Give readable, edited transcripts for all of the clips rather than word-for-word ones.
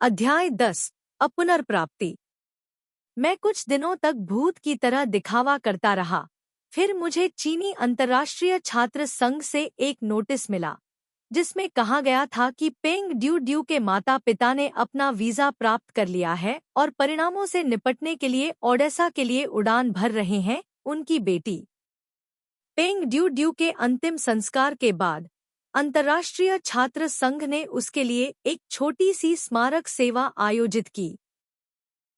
अध्याय 10 पुनर्प्राप्ति। मैं कुछ दिनों तक भूत की तरह दिखावा करता रहा। फिर मुझे चीनी अंतर्राष्ट्रीय छात्र संघ से एक नोटिस मिला जिसमें कहा गया था कि पेंग ड्यू ड्यू के माता पिता ने अपना वीजा प्राप्त कर लिया है और परिणामों से निपटने के लिए ओडेसा के लिए उड़ान भर रहे हैं। उनकी बेटी पेंग ड्यू ड्यू के अंतिम संस्कार के बाद अंतर्राष्ट्रीय छात्र संघ ने उसके लिए एक छोटी सी स्मारक सेवा आयोजित की।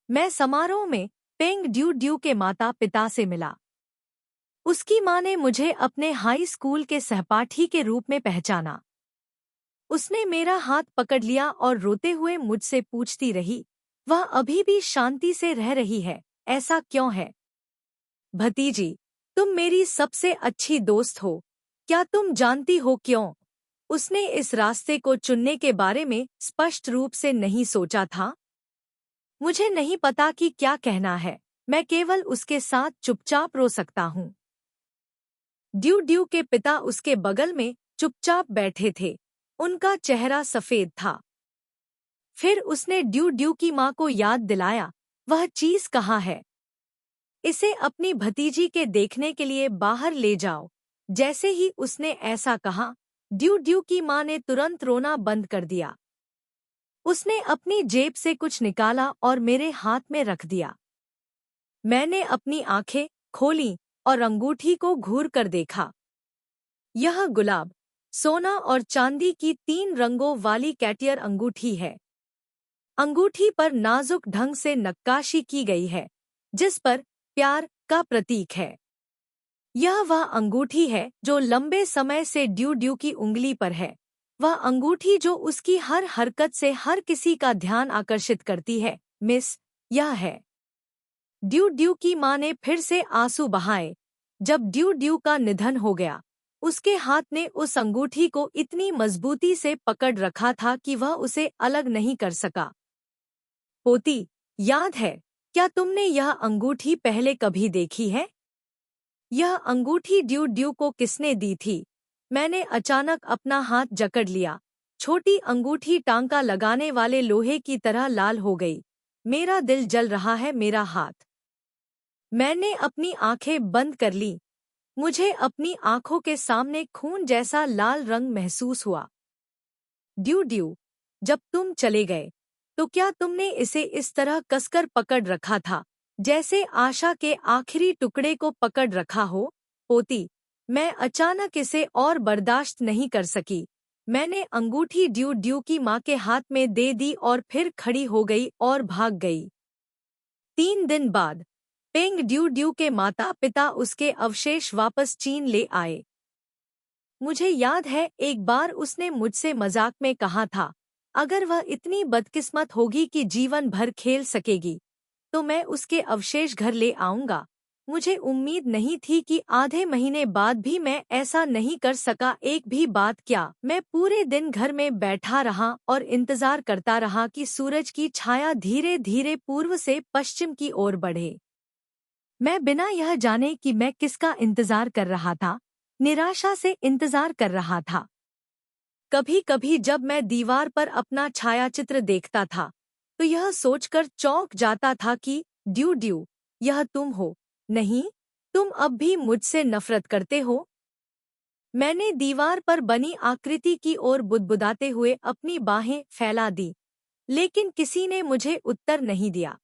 मैं समारोह में पेंग ड्यू ड्यू के माता पिता से मिला। उसकी मां ने मुझे अपने हाई स्कूल के सहपाठी के रूप में पहचाना। उसने मेरा हाथ पकड़ लिया और रोते हुए मुझसे पूछती रही, वह अभी भी शांति से रह रही है, ऐसा क्यों है? भतीजी, तुम मेरी सबसे अच्छी दोस्त हो, क्या तुम जानती हो क्यों? उसने इस रास्ते को चुनने के बारे में स्पष्ट रूप से नहीं सोचा था। मुझे नहीं पता कि क्या कहना है, मैं केवल उसके साथ चुपचाप रो सकता हूँ। ड्यू ड्यू के पिता उसके बगल में चुपचाप बैठे थे। उनका चेहरा सफेद था। फिर उसने ड्यू ड्यू की माँ को याद दिलाया, वह चीज कहाँ है? इसे अपनी भतीजी के देखने के लिए बाहर ले जाओ। जैसे ही उसने ऐसा कहा, ड्यू ड्यू की माँ ने तुरंत रोना बंद कर दिया। उसने अपनी जेब से कुछ निकाला और मेरे हाथ में रख दिया। मैंने अपनी आंखें खोलीं और अंगूठी को घूर कर देखा। यह गुलाब, सोना और चांदी की 3 रंगों वाली कैटियर अंगूठी है। अंगूठी पर नाजुक ढंग से नक्काशी की गई है, जिस पर प्यार का प्रतीक है। यह वह अंगूठी है जो लंबे समय से ड्यू ड्यू की उंगली पर है। वह अंगूठी जो उसकी हर हरकत से हर किसी का ध्यान आकर्षित करती है। मिस, यह है। ड्यू ड्यू की माँ ने फिर से आंसू बहाए। जब ड्यू ड्यू का निधन हो गया, उसके हाथ ने उस अंगूठी को इतनी मजबूती से पकड़ रखा था कि वह उसे अलग नहीं कर सका। पोती, याद है, क्या तुमने यह अंगूठी पहले कभी देखी है? यह अंगूठी ड्यू ड्यू को किसने दी थी? मैंने अचानक अपना हाथ जकड़ लिया। छोटी अंगूठी टांका लगाने वाले लोहे की तरह लाल हो गई। मेरा दिल जल रहा है, मेरा हाथ। मैंने अपनी आंखें बंद कर ली। मुझे अपनी आंखों के सामने खून जैसा लाल रंग महसूस हुआ। ड्यू ड्यू, जब तुम चले गए, तो क्या तुमने इसे इस तरह कसकर पकड़ रखा था, जैसे आशा के आखिरी टुकड़े को पकड़ रखा हो? पोती, मैं अचानक इसे और बर्दाश्त नहीं कर सकी। मैंने अंगूठी ड्यू ड्यू की माँ के हाथ में दे दी और फिर खड़ी हो गई और भाग गई। 3 दिन बाद पेंग ड्यू ड्यू के माता पिता उसके अवशेष वापस चीन ले आए। मुझे याद है, एक बार उसने मुझसे मजाक में कहा था, अगर वह इतनी बदकिस्मत होगी कि जीवन भर खेल सकेगी, तो मैं उसके अवशेष घर ले आऊंगा। मुझे उम्मीद नहीं थी कि आधे महीने बाद भी मैं ऐसा नहीं कर सका। एक भी बात क्या, मैं पूरे दिन घर में बैठा रहा और इंतजार करता रहा कि सूरज की छाया धीरे धीरे पूर्व से पश्चिम की ओर बढ़े। मैं बिना यह जाने कि मैं किसका इंतजार कर रहा था, निराशा से इंतजार कर रहा था। कभी कभी जब मैं दीवार पर अपना छायाचित्र देखता था, तो यह सोचकर चौंक जाता था कि ड्यू ड्यू, यह तुम हो? नहीं, तुम अब भी मुझसे नफरत करते हो? मैंने दीवार पर बनी आकृति की ओर बुदबुदाते हुए अपनी बाहें फैला दी, लेकिन किसी ने मुझे उत्तर नहीं दिया।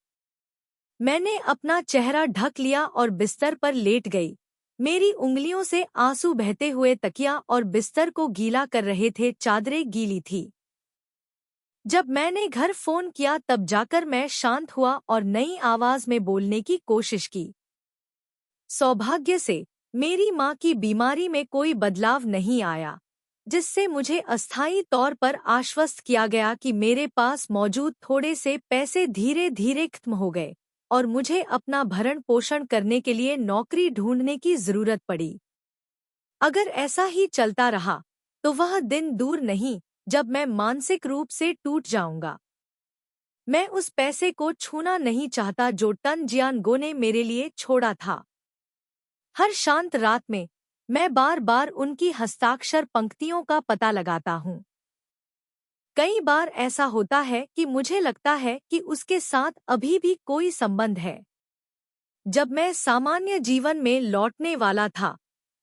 मैंने अपना चेहरा ढक लिया और बिस्तर पर लेट गई। मेरी उंगलियों से आंसू बहते हुए तकिया और बिस्तर को गीला कर रहे थे, चादरें गीली थी। जब मैंने घर फोन किया तब जाकर मैं शांत हुआ और नई आवाज में बोलने की कोशिश की। सौभाग्य से मेरी माँ की बीमारी में कोई बदलाव नहीं आया, जिससे मुझे अस्थायी तौर पर आश्वस्त किया गया कि मेरे पास मौजूद थोड़े से पैसे धीरे धीरे खत्म हो गए और मुझे अपना भरण पोषण करने के लिए नौकरी ढूंढने की जरूरत पड़ी। अगर ऐसा ही चलता रहा, तो वह दिन दूर नहीं जब मैं मानसिक रूप से टूट जाऊंगा। मैं उस पैसे को छूना नहीं चाहता जो टन जियानगो ने मेरे लिए छोड़ा था। हर शांत रात में मैं बार बार उनकी हस्ताक्षर पंक्तियों का पता लगाता हूँ। कई बार ऐसा होता है कि मुझे लगता है कि उसके साथ अभी भी कोई संबंध है। जब मैं सामान्य जीवन में लौटने वाला था,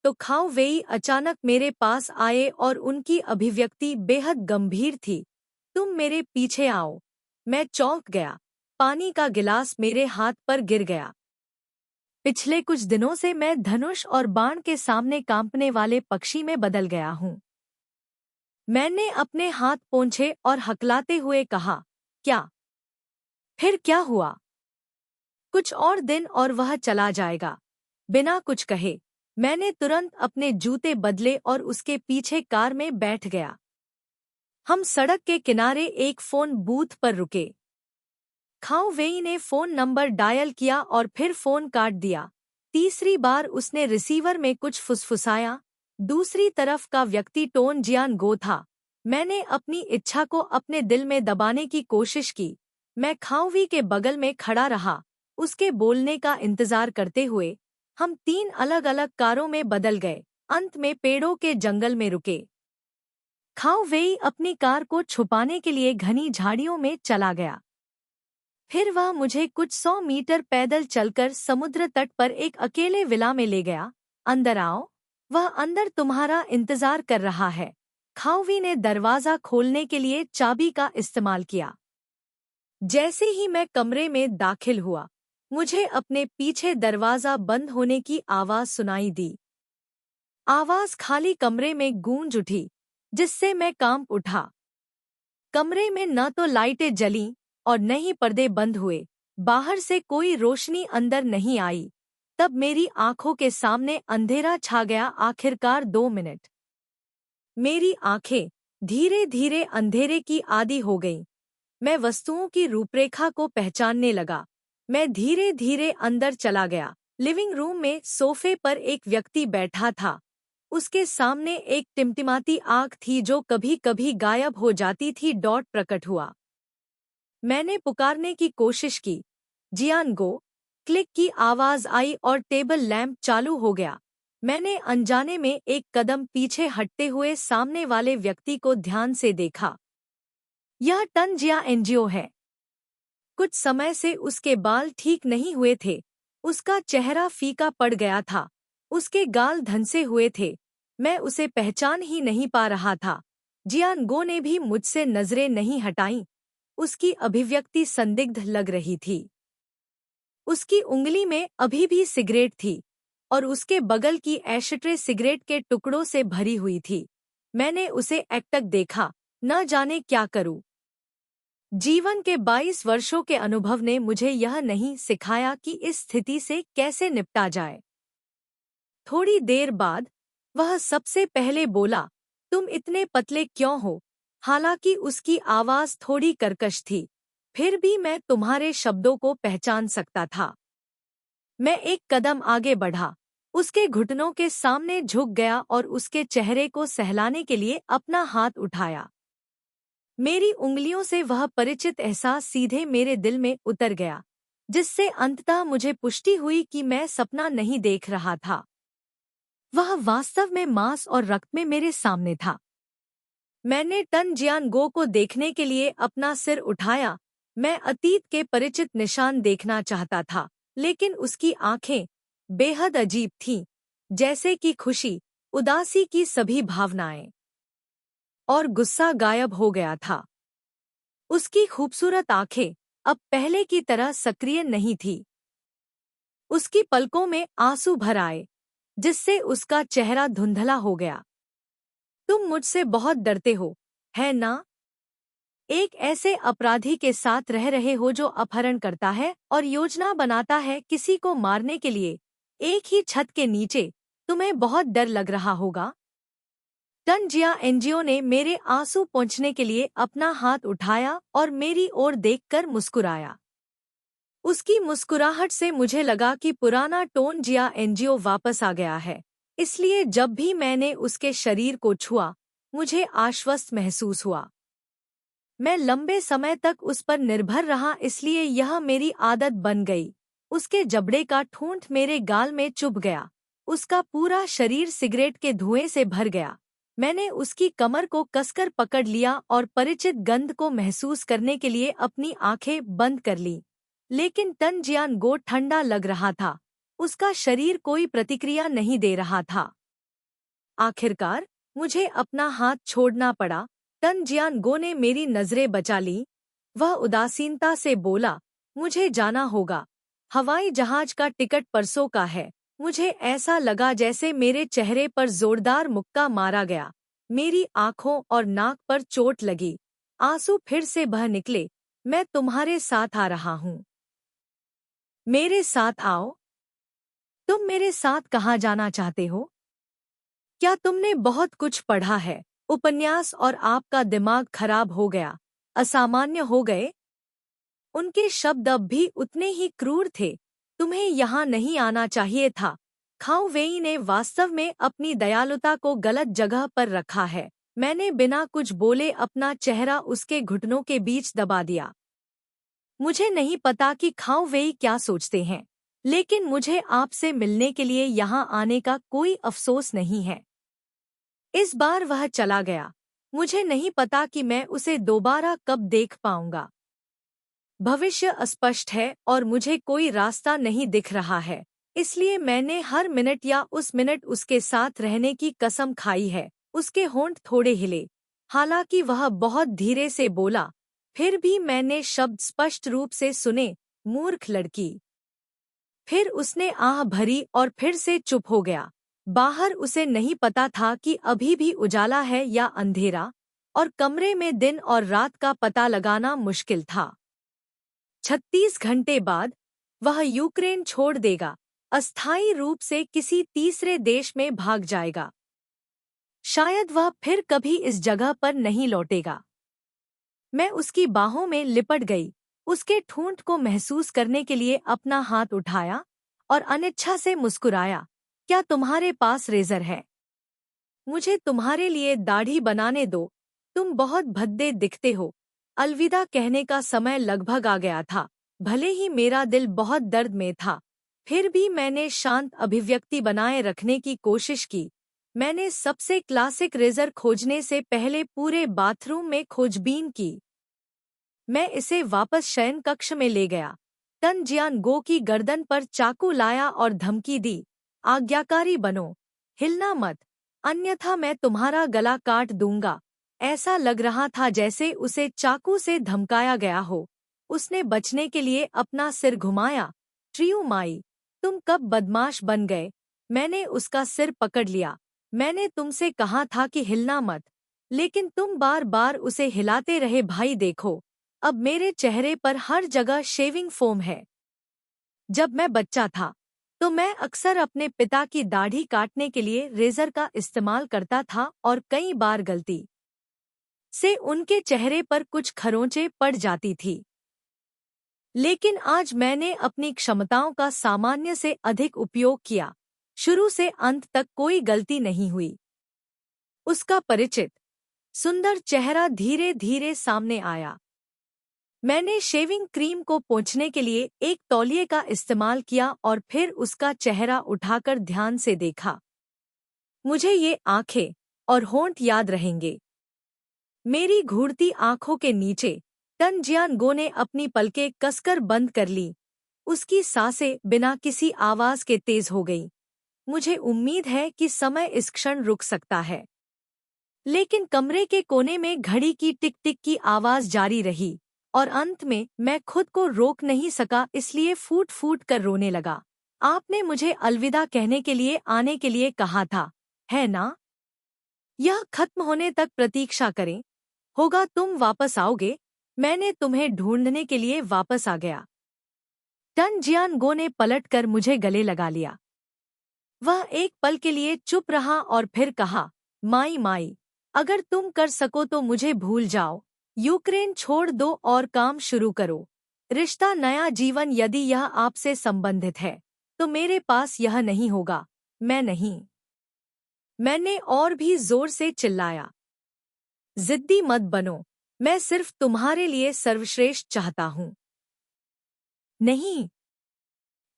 तो खाओ वेई अचानक मेरे पास आए और उनकी अभिव्यक्ति बेहद गंभीर थी। तुम मेरे पीछे आओ। मैं चौंक गया। पानी का गिलास मेरे हाथ पर गिर गया। पिछले कुछ दिनों से मैं धनुष और बाण के सामने कांपने वाले पक्षी में बदल गया हूँ। मैंने अपने हाथ पोंछे और हकलाते हुए कहा, क्या? फिर क्या हुआ? कुछ और दिन और वह चला जाएगा। बिना कुछ कहे मैंने तुरंत अपने जूते बदले और उसके पीछे कार में बैठ गया। हम सड़क के किनारे एक फोन बूथ पर रुके। खाओ वेई ने फोन नंबर डायल किया और फिर फोन काट दिया। तीसरी बार उसने रिसीवर में कुछ फुसफुसाया। दूसरी तरफ का व्यक्ति टोन जियान गो था। मैंने अपनी इच्छा को अपने दिल में दबाने की कोशिश की। मैं खाओवी के बगल में खड़ा रहा, उसके बोलने का इंतजार करते हुए। हम 3 अलग-अलग कारों में बदल गए। अंत में पेड़ों के जंगल में रुके। खाओ वेई अपनी कार को छुपाने के लिए घनी झाड़ियों में चला गया। फिर वह मुझे कुछ 100 मीटर पैदल चलकर समुद्र तट पर एक अकेले विला में ले गया। अंदर आओ, वह अंदर तुम्हारा इंतजार कर रहा है। खाओवी ने दरवाजा खोलने के लिए चाबी का इस्तेमाल किया। जैसे ही मैं कमरे में दाखिल हुआ, मुझे अपने पीछे दरवाजा बंद होने की आवाज सुनाई दी। आवाज खाली कमरे में गूंज उठी, जिससे मैं कांप उठा। कमरे में न तो लाइटें जलीं और न ही पर्दे बंद हुए। बाहर से कोई रोशनी अंदर नहीं आई। तब मेरी आंखों के सामने अंधेरा छा गया। आखिरकार 2 मिनट। मेरी आंखें धीरे धीरे अंधेरे की आदी हो गईं। मैं वस्तुओं की रूपरेखा को पहचानने लगा। मैं धीरे धीरे अंदर चला गया। लिविंग रूम में सोफे पर एक व्यक्ति बैठा था। उसके सामने एक टिमटिमाती आग थी जो कभी कभी गायब हो जाती थी। डॉट प्रकट हुआ। मैंने पुकारने की कोशिश की। जियान गो। क्लिक की आवाज आई और टेबल लैंप चालू हो गया। मैंने अनजाने में एक कदम पीछे हटते हुए सामने वाले व्यक्ति को ध्यान से देखा। यह टन जिया एनजीओ है। कुछ समय से उसके बाल ठीक नहीं हुए थे। उसका चेहरा फीका पड़ गया था। उसके गाल धंसे हुए थे। मैं उसे पहचान ही नहीं पा रहा था। जियान गो ने भी मुझसे नजरें नहीं हटाईं। उसकी अभिव्यक्ति संदिग्ध लग रही थी। उसकी उंगली में अभी भी सिगरेट थी और उसके बगल की एशट्रे सिगरेट के टुकड़ों से भरी हुई थी। मैंने उसे एकटक देखा, न जाने क्या करूं। जीवन के 22 वर्षों के अनुभव ने मुझे यह नहीं सिखाया कि इस स्थिति से कैसे निपटा जाए। थोड़ी देर बाद वह सबसे पहले बोला, तुम इतने पतले क्यों हो? हालांकि उसकी आवाज थोड़ी कर्कश थी, फिर भी मैं तुम्हारे शब्दों को पहचान सकता था। मैं एक कदम आगे बढ़ा, उसके घुटनों के सामने झुक गया और उसके चेहरे को सहलाने के लिए अपना हाथ उठाया। मेरी उंगलियों से वह परिचित एहसास सीधे मेरे दिल में उतर गया, जिससे अंततः मुझे पुष्टि हुई कि मैं सपना नहीं देख रहा था। वह वास्तव में मांस और रक्त में मेरे सामने था। मैंने टन जियान गो को देखने के लिए अपना सिर उठाया। मैं अतीत के परिचित निशान देखना चाहता था, लेकिन उसकी आंखें बेहद अजीब थीं, जैसे कि खुशी, उदासी की सभी भावनाएं और गुस्सा गायब हो गया था। उसकी खूबसूरत आंखें अब पहले की तरह सक्रिय नहीं थी। उसकी पलकों में आंसू भर आए, जिससे उसका चेहरा धुंधला हो गया। तुम मुझसे बहुत डरते हो, है ना? एक ऐसे अपराधी के साथ रह रहे हो जो अपहरण करता है और योजना बनाता है किसी को मारने के लिए। एक ही छत के नीचे तुम्हें बहुत डर लग रहा होगा। टन जिया एनजीओ ने मेरे आंसू पोंछने के लिए अपना हाथ उठाया और मेरी ओर देखकर मुस्कुराया। उसकी मुस्कुराहट से मुझे लगा कि पुराना टोन जिया एनजीओ वापस आ गया है। इसलिए जब भी मैंने उसके शरीर को छुआ, मुझे आश्वस्त महसूस हुआ। मैं लंबे समय तक उस पर निर्भर रहा, इसलिए यह मेरी आदत बन गई। उसके जबड़े का ठूंठ मेरे गाल में चुभ गया। उसका पूरा शरीर सिगरेट के धुएं से भर गया। मैंने उसकी कमर को कसकर पकड़ लिया और परिचित गंध को महसूस करने के लिए अपनी आंखें बंद कर ली। लेकिन तन जियानगो ठंडा लग रहा था। उसका शरीर कोई प्रतिक्रिया नहीं दे रहा था। आखिरकार मुझे अपना हाथ छोड़ना पड़ा। तन जियानगो ने मेरी नजरें बचा ली। वह उदासीनता से बोला, मुझे जाना होगा। हवाई जहाज का टिकट परसों का है। मुझे ऐसा लगा जैसे मेरे चेहरे पर जोरदार मुक्का मारा गया। मेरी आंखों और नाक पर चोट लगी। आंसू फिर से बह निकले। मैं तुम्हारे साथ आ रहा हूँ। मेरे साथ आओ। तुम मेरे साथ कहाँ जाना चाहते हो? क्या तुमने बहुत कुछ पढ़ा है? उपन्यास और आपका दिमाग खराब हो गया? असामान्य हो गए? उनके शब्द अब भी उतने ही क्रूर थे। तुम्हें यहाँ नहीं आना चाहिए था। खाओ वेई ने वास्तव में अपनी दयालुता को गलत जगह पर रखा है। मैंने बिना कुछ बोले अपना चेहरा उसके घुटनों के बीच दबा दिया। मुझे नहीं पता कि खाओ वेई क्या सोचते हैं, लेकिन मुझे आपसे मिलने के लिए यहाँ आने का कोई अफसोस नहीं है। इस बार वह चला गया। मुझे नहीं पता कि मैं उसे दोबारा कब देख पाऊंगा। भविष्य अस्पष्ट है और मुझे कोई रास्ता नहीं दिख रहा है। इसलिए मैंने हर मिनट या उस मिनट उसके साथ रहने की कसम खाई है। उसके होंठ थोड़े हिले। हालांकि वह बहुत धीरे से बोला, फिर भी मैंने शब्द स्पष्ट रूप से सुने, मूर्ख लड़की। फिर उसने आह भरी और फिर से चुप हो गया। बाहर उसे नहीं पता था कि अभी भी उजाला है या अंधेरा, और कमरे में दिन और रात का पता लगाना मुश्किल था। 36 घंटे बाद वह यूक्रेन छोड़ देगा, अस्थायी रूप से किसी तीसरे देश में भाग जाएगा। शायद वह फिर कभी इस जगह पर नहीं लौटेगा। मैं उसकी बाहों में लिपट गई, उसके ठूंठ को महसूस करने के लिए अपना हाथ उठाया और अनिच्छा से मुस्कुराया। क्या तुम्हारे पास रेजर है? मुझे तुम्हारे लिए दाढ़ी बनाने दो। तुम बहुत भद्दे दिखते हो। अलविदा कहने का समय लगभग आ गया था। भले ही मेरा दिल बहुत दर्द में था, फिर भी मैंने शांत अभिव्यक्ति बनाए रखने की कोशिश की। मैंने सबसे क्लासिक रेजर खोजने से पहले पूरे बाथरूम में खोजबीन की। मैं इसे वापस शयन कक्ष में ले गया। तन जियानगो की गर्दन पर चाकू लाया और धमकी दी, आज्ञाकारी बनो, हिलना मत, अन्यथा मैं तुम्हारा गला काट दूंगा। ऐसा लग रहा था जैसे उसे चाकू से धमकाया गया हो। उसने बचने के लिए अपना सिर घुमाया। ट्रियू माई, तुम कब बदमाश बन गए? मैंने उसका सिर पकड़ लिया। मैंने तुमसे कहा था कि हिलना मत, लेकिन तुम बार बार उसे हिलाते रहे। भाई देखो, अब मेरे चेहरे पर हर जगह शेविंग फोम है। जब मैं बच्चा था तो मैं अक्सर अपने पिता की दाढ़ी काटने के लिए रेजर का इस्तेमाल करता था और कई बार गलती से उनके चेहरे पर कुछ खरोंचें पड़ जाती थी। लेकिन आज मैंने अपनी क्षमताओं का सामान्य से अधिक उपयोग किया। शुरू से अंत तक कोई गलती नहीं हुई। उसका परिचित सुंदर चेहरा धीरे धीरे सामने आया। मैंने शेविंग क्रीम को पोंछने के लिए एक तौलिए का इस्तेमाल किया और फिर उसका चेहरा उठाकर ध्यान से देखा। मुझे ये आंखें और होंठ याद रहेंगे। मेरी घूरती आंखों के नीचे तन जियानगो ने अपनी पलकें कसकर बंद कर ली। उसकी सांसें बिना किसी आवाज के तेज हो गईं। मुझे उम्मीद है कि समय इस क्षण रुक सकता है, लेकिन कमरे के कोने में घड़ी की टिक टिक की आवाज जारी रही और अंत में मैं खुद को रोक नहीं सका, इसलिए फूट फूट कर रोने लगा। आपने मुझे अलविदा कहने के लिए आने के लिए कहा था, है ना? यह खत्म होने तक प्रतीक्षा करें। होगा तुम वापस आओगे। मैंने तुम्हें ढूंढने के लिए वापस आ गया। टन जियानगो ने पलटकर मुझे गले लगा लिया। वह एक पल के लिए चुप रहा और फिर कहा, माई माई, अगर तुम कर सको तो मुझे भूल जाओ। यूक्रेन छोड़ दो और काम शुरू करो। रिश्ता, नया जीवन। यदि यह आपसे संबंधित है तो मेरे पास यह नहीं होगा। मैं नहीं। मैंने और भी जोर से चिल्लाया, जिद्दी मत बनो। मैं सिर्फ तुम्हारे लिए सर्वश्रेष्ठ चाहता हूँ। नहीं।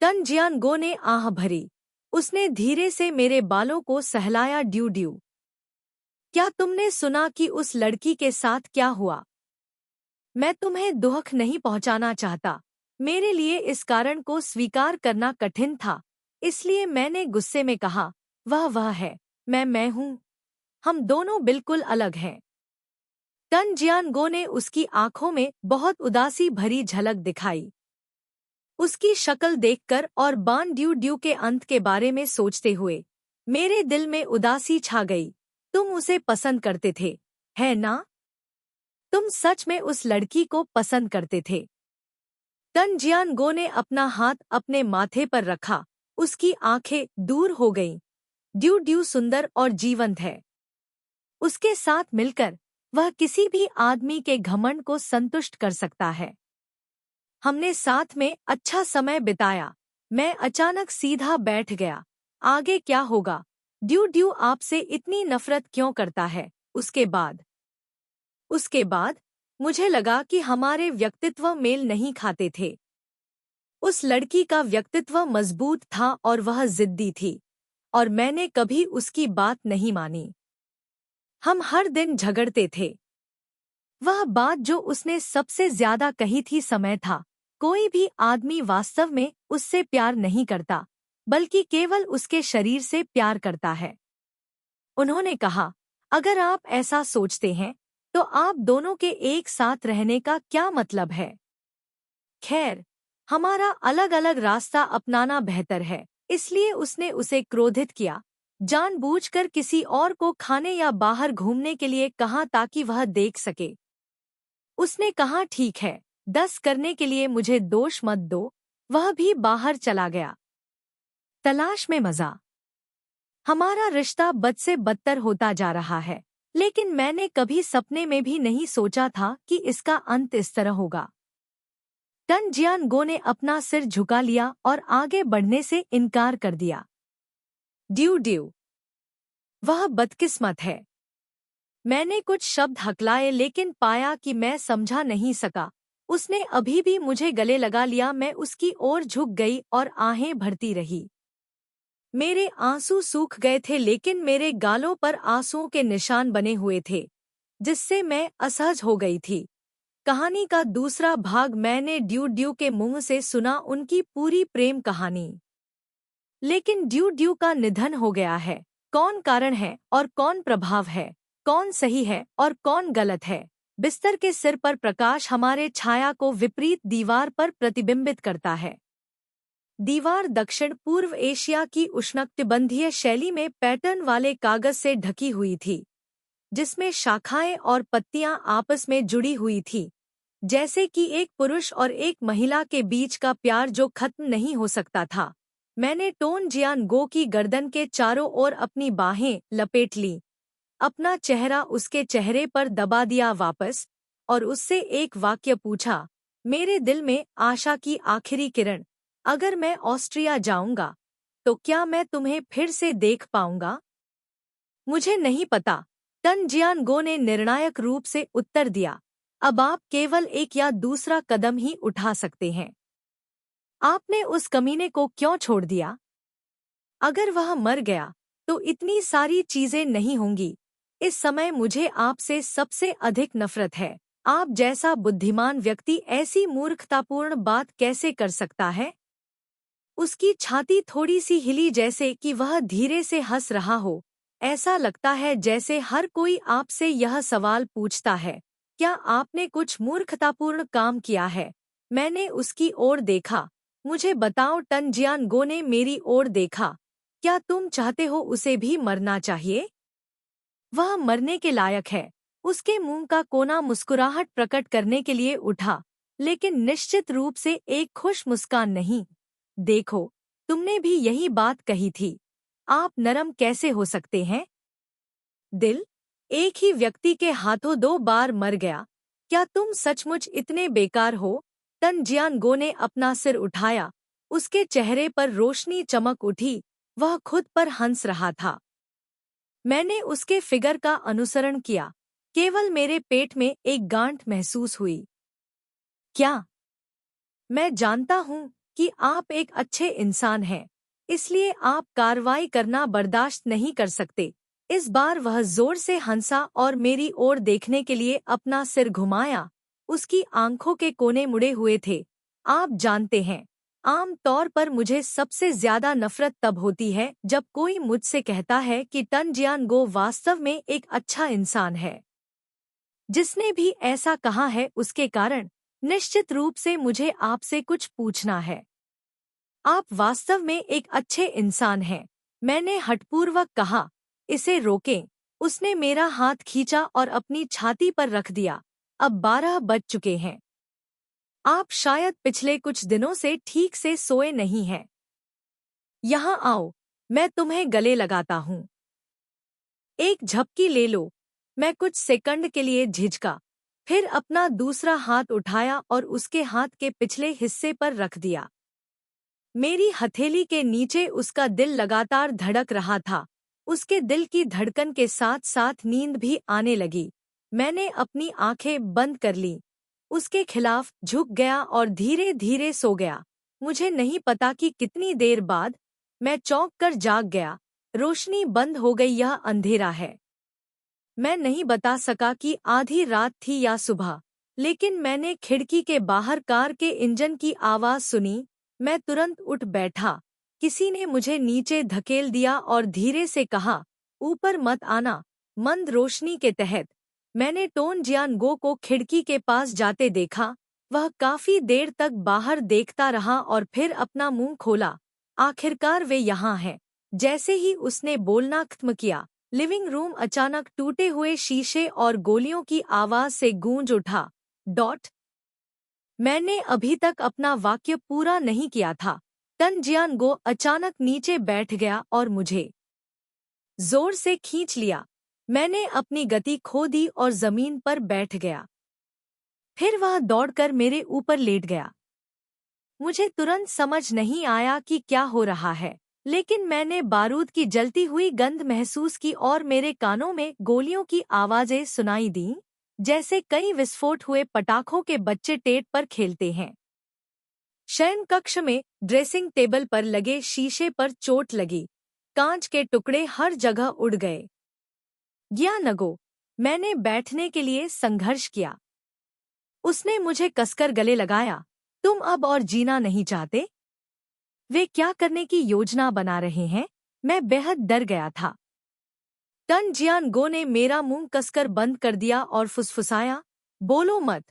टन जियानगो ने आह भरी। उसने धीरे से मेरे बालों को सहलाया। Due due. क्या तुमने सुना कि उस लड़की के साथ क्या हुआ? मैं तुम्हें दुख नहीं पहुंचाना चाहता। मेरे लिए इस कारण को स्वीकार करना कठिन था, इसलिए मैंने गुस्से में कहा, वह है, मैं हूँ। हम दोनों बिल्कुल अलग हैं। तन जियानगो ने उसकी आंखों में बहुत उदासी भरी झलक दिखाई। उसकी शक्ल देखकर और बान ड्यू ड्यू के अंत के बारे में सोचते हुए मेरे दिल में उदासी छा गई। तुम उसे पसंद करते थे, है ना? तुम सच में उस लड़की को पसंद करते थे। तन जियानगो ने अपना हाथ अपने माथे पर रखा। उसकी आंखें दूर हो गईं। ड्यू ड्यू सुंदर और जीवंत है। उसके साथ मिलकर वह किसी भी आदमी के घमंड को संतुष्ट कर सकता है। हमने साथ में अच्छा समय बिताया। मैं अचानक सीधा बैठ गया। आगे क्या होगा? ड्यू ड्यू आपसे इतनी नफरत क्यों करता है? उसके बाद मुझे लगा कि हमारे व्यक्तित्व मेल नहीं खाते थे। उस लड़की का व्यक्तित्व मजबूत था और वह जिद्दी थी, और मैंने कभी उसकी बात नहीं मानी। हम हर दिन झगड़ते थे। वह बात जो उसने सबसे ज्यादा कही थी समय था, कोई भी आदमी वास्तव में उससे प्यार नहीं करता, बल्कि केवल उसके शरीर से प्यार करता है। उन्होंने कहा, अगर आप ऐसा सोचते हैं तो आप दोनों के एक साथ रहने का क्या मतलब है? खैर, हमारा अलग अलग रास्ता अपनाना बेहतर है। इसलिए उसने उसे क्रोधित किया, जानबूझकर किसी और को खाने या बाहर घूमने के लिए कहा ताकि वह देख सके। उसने कहा, ठीक है, 10 करने के लिए मुझे दोष मत दो। वह भी बाहर चला गया। तलाश में मजा। हमारा रिश्ता बद से बदतर होता जा रहा है, लेकिन मैंने कभी सपने में भी नहीं सोचा था कि इसका अंत इस तरह होगा। तन जियानगो ने अपना सिर झुका लिया और आगे बढ़ने से इनकार कर दिया। ड्यू ड्यू, वह बदकिस्मत है। मैंने कुछ शब्द हकलाए लेकिन पाया कि मैं समझा नहीं सका। उसने अभी भी मुझे गले लगा लिया। मैं उसकी ओर झुक गई और आहें भरती रही। मेरे आंसू सूख गए थे, लेकिन मेरे गालों पर आंसुओं के निशान बने हुए थे, जिससे मैं असहज हो गई थी। कहानी का दूसरा भाग मैंने ड्यू ड्यू के मुंह से सुना, उनकी पूरी प्रेम कहानी। लेकिन ड्यू ड्यू का निधन हो गया है। कौन कारण है और कौन प्रभाव है? कौन सही है और कौन गलत है? बिस्तर के सिर पर प्रकाश हमारे छाया को विपरीत दीवार पर प्रतिबिंबित करता है। दीवार दक्षिण पूर्व एशिया की उष्णकटिबंधीय शैली में पैटर्न वाले कागज से ढकी हुई थी, जिसमें शाखाएं और पत्तियां आपस में जुड़ी हुई थी, जैसे कि एक पुरुष और एक महिला के बीच का प्यार जो खत्म नहीं हो सकता था। मैंने टोन जियानगो की गर्दन के चारों ओर अपनी बाहें लपेट लीं, अपना चेहरा उसके चेहरे पर दबा दिया वापस, और उससे एक वाक्य पूछा, मेरे दिल में आशा की आखिरी किरण, अगर मैं ऑस्ट्रिया जाऊंगा तो क्या मैं तुम्हें फिर से देख पाऊंगा? मुझे नहीं पता, तन जियानगो ने निर्णायक रूप से उत्तर दिया। अब आप केवल एक या दूसरा कदम ही उठा सकते हैं। आपने उस कमीने को क्यों छोड़ दिया? अगर वह मर गया तो इतनी सारी चीजें नहीं होंगी। इस समय मुझे आपसे सबसे अधिक नफरत है। आप जैसा बुद्धिमान व्यक्ति ऐसी मूर्खतापूर्ण बात कैसे कर सकता है? उसकी छाती थोड़ी सी हिली, जैसे कि वह धीरे से हंस रहा हो। ऐसा लगता है जैसे हर कोई आपसे यह सवाल पूछता है, क्या आपने कुछ मूर्खतापूर्ण काम किया है? मैंने उसकी ओर देखा। मुझे बताओ, टन जियानगो ने मेरी ओर देखा। क्या तुम चाहते हो उसे भी मरना चाहिए? वह मरने के लायक है। उसके मुंह का कोना मुस्कुराहट प्रकट करने के लिए उठा, लेकिन निश्चित रूप से एक खुश मुस्कान नहीं। देखो, तुमने भी यही बात कही थी। आप नरम कैसे हो सकते हैं? दिल एक ही व्यक्ति के हाथों 2 बार मर गया। क्या तुम सचमुच इतने बेकार हो? तन जियानगो ने अपना सिर उठाया। उसके चेहरे पर रोशनी चमक उठी। वह खुद पर हंस रहा था। मैंने उसके फिगर का अनुसरण किया। केवल मेरे पेट में एक गांठ महसूस हुई। क्या? मैं जानता हूँ कि आप एक अच्छे इंसान हैं, इसलिए आप कार्रवाई करना बर्दाश्त नहीं कर सकते। इस बार वह जोर से हंसा और मेरी ओर देखने के लिए अपना सिर घुमाया। उसकी आंखों के कोने मुड़े हुए थे। आप जानते हैं, आम तौर पर मुझे सबसे ज्यादा नफरत तब होती है जब कोई मुझसे कहता है कि टन जियानगो वास्तव में एक अच्छा इंसान है। जिसने भी ऐसा कहा है उसके कारण निश्चित रूप से मुझे आपसे कुछ पूछना है। आप वास्तव में एक अच्छे इंसान हैं, मैंने हठपूर्वक कहा। इसे रोकें। उसने मेरा हाथ खींचा और अपनी छाती पर रख दिया। अब 12 बज चुके हैं। आप शायद पिछले कुछ दिनों से ठीक से सोए नहीं हैं। यहाँ आओ, मैं तुम्हें गले लगाता हूँ। एक झपकी ले लो। मैं कुछ सेकंड के लिए झिझका, फिर अपना दूसरा हाथ उठाया और उसके हाथ के पिछले हिस्से पर रख दिया। मेरी हथेली के नीचे उसका दिल लगातार धड़क रहा था। उसके दिल की धड़कन के साथ साथ नींद भी आने लगी। मैंने अपनी आंखें बंद कर लीं। उसके खिलाफ झुक गया और धीरे धीरे सो गया। मुझे नहीं पता कि कितनी देर बाद मैं चौंक कर जाग गया। रोशनी बंद हो गई, यह अंधेरा है। मैं नहीं बता सका कि आधी रात थी या सुबह, लेकिन मैंने खिड़की के बाहर कार के इंजन की आवाज सुनी। मैं तुरंत उठ बैठा। किसी ने मुझे नीचे धकेल दिया और धीरे से कहा, ऊपर मत आना। मंद रोशनी के तहत मैंने टोन जियानगो को खिड़की के पास जाते देखा। वह काफी देर तक बाहर देखता रहा और फिर अपना मुंह खोला। आखिरकार वे यहाँ हैं। जैसे ही उसने बोलना खत्म किया, लिविंग रूम अचानक टूटे हुए शीशे और गोलियों की आवाज से गूंज उठा। मैंने अभी तक अपना वाक्य पूरा नहीं किया था। टन जियानगो अचानक नीचे बैठ गया और मुझे जोर से खींच लिया। मैंने अपनी गति खो दी और जमीन पर बैठ गया। फिर वह दौड़कर मेरे ऊपर लेट गया। मुझे तुरंत समझ नहीं आया कि क्या हो रहा है, लेकिन मैंने बारूद की जलती हुई गंध महसूस की और मेरे कानों में गोलियों की आवाजें सुनाई दीं, जैसे कई विस्फोट हुए पटाखों के बच्चे टेट पर खेलते हैं। शयन कक्ष में ड्रेसिंग टेबल पर लगे शीशे पर चोट लगी। कांच के टुकड़े हर जगह उड़ गए। जियानगो, मैंने बैठने के लिए संघर्ष किया। उसने मुझे कसकर गले लगाया। तुम अब और जीना नहीं चाहते? वे क्या करने की योजना बना रहे हैं? मैं बेहद डर गया था। टन जियानगो ने मेरा मुंह कसकर बंद कर दिया और फुसफुसाया, बोलो मत।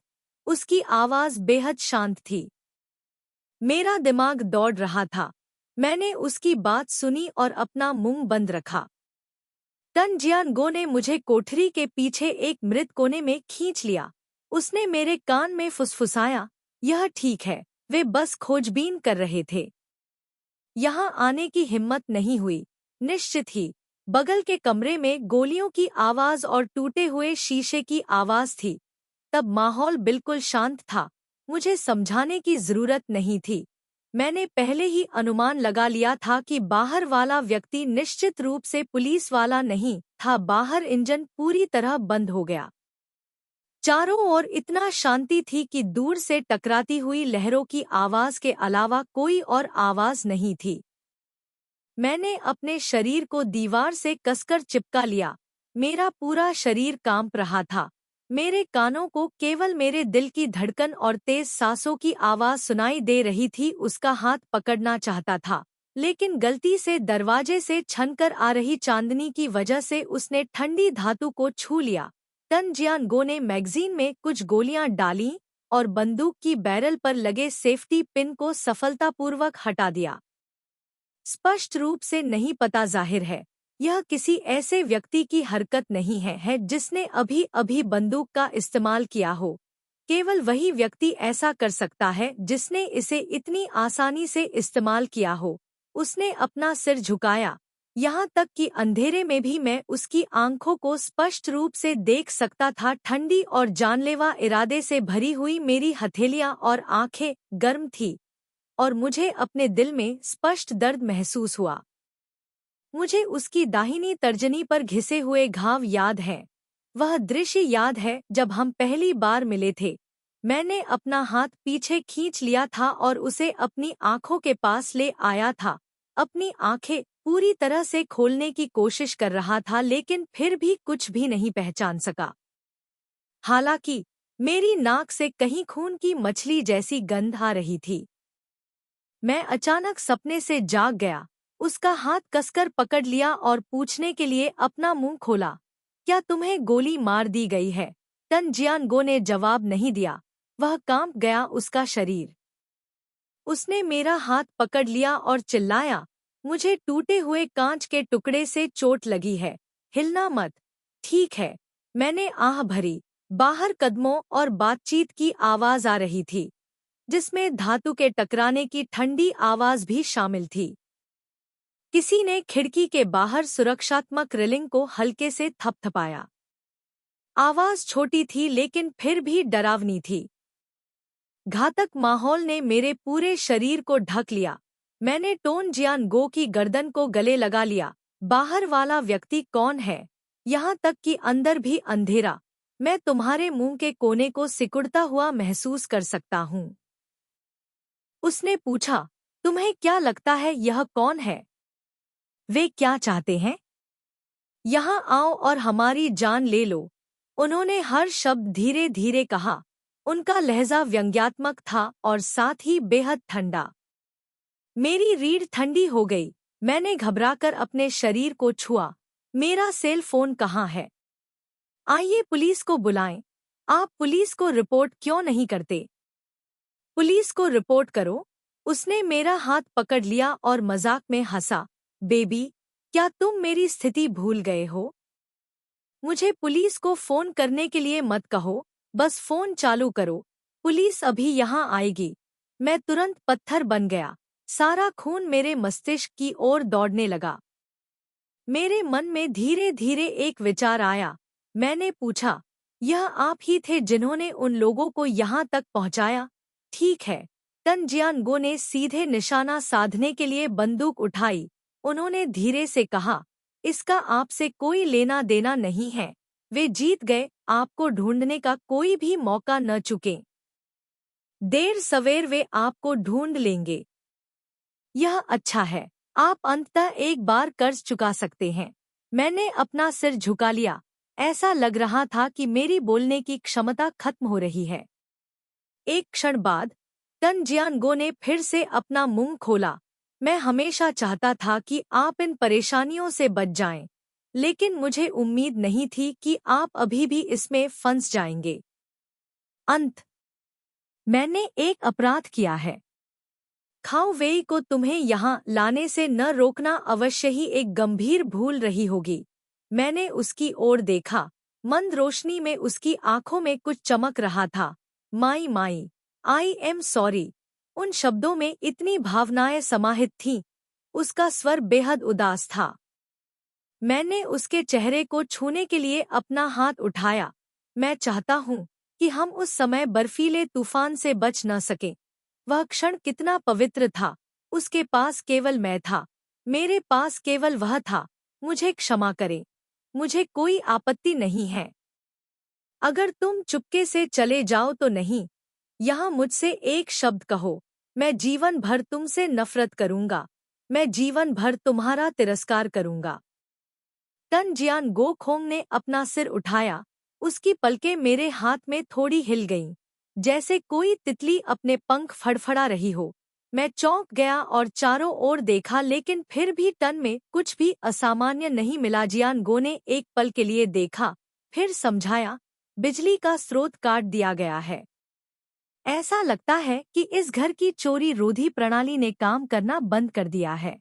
उसकी आवाज बेहद शांत थी। मेरा दिमाग दौड़ रहा था। मैंने उसकी बात सुनी और अपना मुंह बंद रखा। टन जियानगो ने मुझे कोठरी के पीछे एक मृत कोने में खींच लिया। उसने मेरे कान में फुसफुसाया, यह ठीक है, वे बस खोजबीन कर रहे थे। यहाँ आने की हिम्मत नहीं हुई। निश्चित ही बगल के कमरे में गोलियों की आवाज और टूटे हुए शीशे की आवाज थी। तब माहौल बिल्कुल शांत था। मुझे समझाने की जरूरत नहीं थी। मैंने पहले ही अनुमान लगा लिया था कि बाहर वाला व्यक्ति निश्चित रूप से पुलिस वाला नहीं था। बाहर इंजन पूरी तरह बंद हो गया। चारों ओर इतना शांति थी कि दूर से टकराती हुई लहरों की आवाज के अलावा कोई और आवाज नहीं थी। मैंने अपने शरीर को दीवार से कसकर चिपका लिया। मेरा पूरा शरीर कांप रहा था। मेरे कानों को केवल मेरे दिल की धड़कन और तेज सांसों की आवाज सुनाई दे रही थी। उसका हाथ पकड़ना चाहता था, लेकिन गलती से दरवाजे से छनकर आ रही चांदनी की वजह से उसने ठंडी धातु को छू लिया। टन जियानगो ने मैगजीन में कुछ गोलियां डालीं और बंदूक की बैरल पर लगे सेफ्टी पिन को सफलतापूर्वक हटा दिया। स्पष्ट रूप से नहीं पता, जाहिर है यह किसी ऐसे व्यक्ति की हरकत नहीं है जिसने अभी अभी बंदूक का इस्तेमाल किया हो। केवल वही व्यक्ति ऐसा कर सकता है जिसने इसे इतनी आसानी से इस्तेमाल किया हो। उसने अपना सिर झुकाया, यहाँ तक कि अंधेरे में भी मैं उसकी आंखों को स्पष्ट रूप से देख सकता था। ठंडी और जानलेवा इरादे से भरी हुई मेरी हथेलियां और आंखें गर्म थी और मुझे अपने दिल में स्पष्ट दर्द महसूस हुआ। मुझे उसकी दाहिनी तर्जनी पर घिसे हुए घाव याद हैं। वह दृश्य याद है जब हम पहली बार मिले थे। मैंने अपना हाथ पीछे खींच लिया था और उसे अपनी आंखों के पास ले आया था। अपनी आंखें पूरी तरह से खोलने की कोशिश कर रहा था, लेकिन फिर भी कुछ भी नहीं पहचान सका। हालांकि मेरी नाक से कहीं खून की मछली जैसी गंध आ रही थी। मैं अचानक सपने से जाग गया, उसका हाथ कसकर पकड़ लिया और पूछने के लिए अपना मुंह खोला, क्या तुम्हें गोली मार दी गई है? तन जियानगो ने जवाब नहीं दिया, वह कांप गया उसका शरीर। उसने मेरा हाथ पकड़ लिया और चिल्लाया, मुझे टूटे हुए कांच के टुकड़े से चोट लगी है, हिलना मत। ठीक है, मैंने आह भरी। बाहर कदमों और बातचीत की आवाज आ रही थी, जिसमें धातु के टकराने की ठंडी आवाज भी शामिल थी। किसी ने खिड़की के बाहर सुरक्षात्मक रेलिंग को हल्के से थपथपाया। आवाज छोटी थी लेकिन फिर भी डरावनी थी। घातक माहौल ने मेरे पूरे शरीर को ढक लिया। मैंने टोन जियानगो की गर्दन को गले लगा लिया। बाहर वाला व्यक्ति कौन है? यहाँ तक कि अंदर भी अंधेरा। मैं तुम्हारे मुंह के कोने को सिकुड़ता हुआ महसूस कर सकता हूँ। उसने पूछा, तुम्हें क्या लगता है यह कौन है? वे क्या चाहते हैं? यहाँ आओ और हमारी जान ले लो। उन्होंने हर शब्द धीरे धीरे कहा। उनका लहजा व्यंग्यात्मक था और साथ ही बेहद ठंडा। मेरी रीढ़ ठंडी हो गई। मैंने घबराकर अपने शरीर को छुआ। मेरा सेल फोन कहाँ है? आइए पुलिस को बुलाएं। आप पुलिस को रिपोर्ट क्यों नहीं करते? पुलिस को रिपोर्ट करो। उसने मेरा हाथ पकड़ लिया और मजाक में हंसा। बेबी, क्या तुम मेरी स्थिति भूल गए हो? मुझे पुलिस को फोन करने के लिए मत कहो, बस फोन चालू करो। पुलिस अभी यहाँ आएगी। मैं तुरंत पत्थर बन गया। सारा खून मेरे मस्तिष्क की ओर दौड़ने लगा। मेरे मन में धीरे धीरे एक विचार आया। मैंने पूछा, यह आप ही थे जिन्होंने उन लोगों को यहाँ तक पहुँचाया? ठीक है। तन जियानगो ने सीधे निशाना साधने के लिए बंदूक उठाई। उन्होंने धीरे से कहा, इसका आपसे कोई लेना देना नहीं है। वे जीत गए, आपको ढूंढने का कोई भी मौका न चुके। देर सवेर वे आपको ढूंढ लेंगे। यह अच्छा है, आप अंततः एक बार कर्ज चुका सकते हैं। मैंने अपना सिर झुका लिया। ऐसा लग रहा था कि मेरी बोलने की क्षमता खत्म हो रही है। एक क्षण बाद तन जियानगो ने फिर से अपना मुंह खोला। मैं हमेशा चाहता था कि आप इन परेशानियों से बच जाएं, लेकिन मुझे उम्मीद नहीं थी कि आप अभी भी इसमें फंस जाएंगे। अंत, मैंने एक अपराध किया है। खाओ वेई को तुम्हें यहाँ लाने से न रोकना अवश्य ही एक गंभीर भूल रही होगी। मैंने उसकी ओर देखा। मंद रोशनी में उसकी आंखों में कुछ चमक रहा था। माई माई, आई एम सॉरी। उन शब्दों में इतनी भावनाएं समाहित थीं। उसका स्वर बेहद उदास था। मैंने उसके चेहरे को छूने के लिए अपना हाथ उठाया। मैं चाहता हूँ कि हम उस समय बर्फीले तूफान से बच न सके। वह क्षण कितना पवित्र था। उसके पास केवल मैं था, मेरे पास केवल वह था। मुझे क्षमा करें, मुझे कोई आपत्ति नहीं है। अगर तुम चुपके से चले जाओ तो नहीं। यहाँ मुझसे एक शब्द कहो, मैं जीवन भर तुमसे नफरत करूंगा। मैं जीवन भर तुम्हारा तिरस्कार करूंगा। तन जियानगो खोंग ने अपना सिर उठाया। उसकी पलकें मेरे हाथ में थोड़ी हिल गईं, जैसे कोई तितली अपने पंख फड़फड़ा रही हो। मैं चौंक गया और चारों ओर देखा, लेकिन फिर भी तन में कुछ भी असामान्य नहीं मिला। जियानगो ने एक पल के लिए देखा, फिर समझाया, बिजली का स्रोत काट दिया गया है। ऐसा लगता है कि इस घर की चोरी रोधी प्रणाली ने काम करना बंद कर दिया है।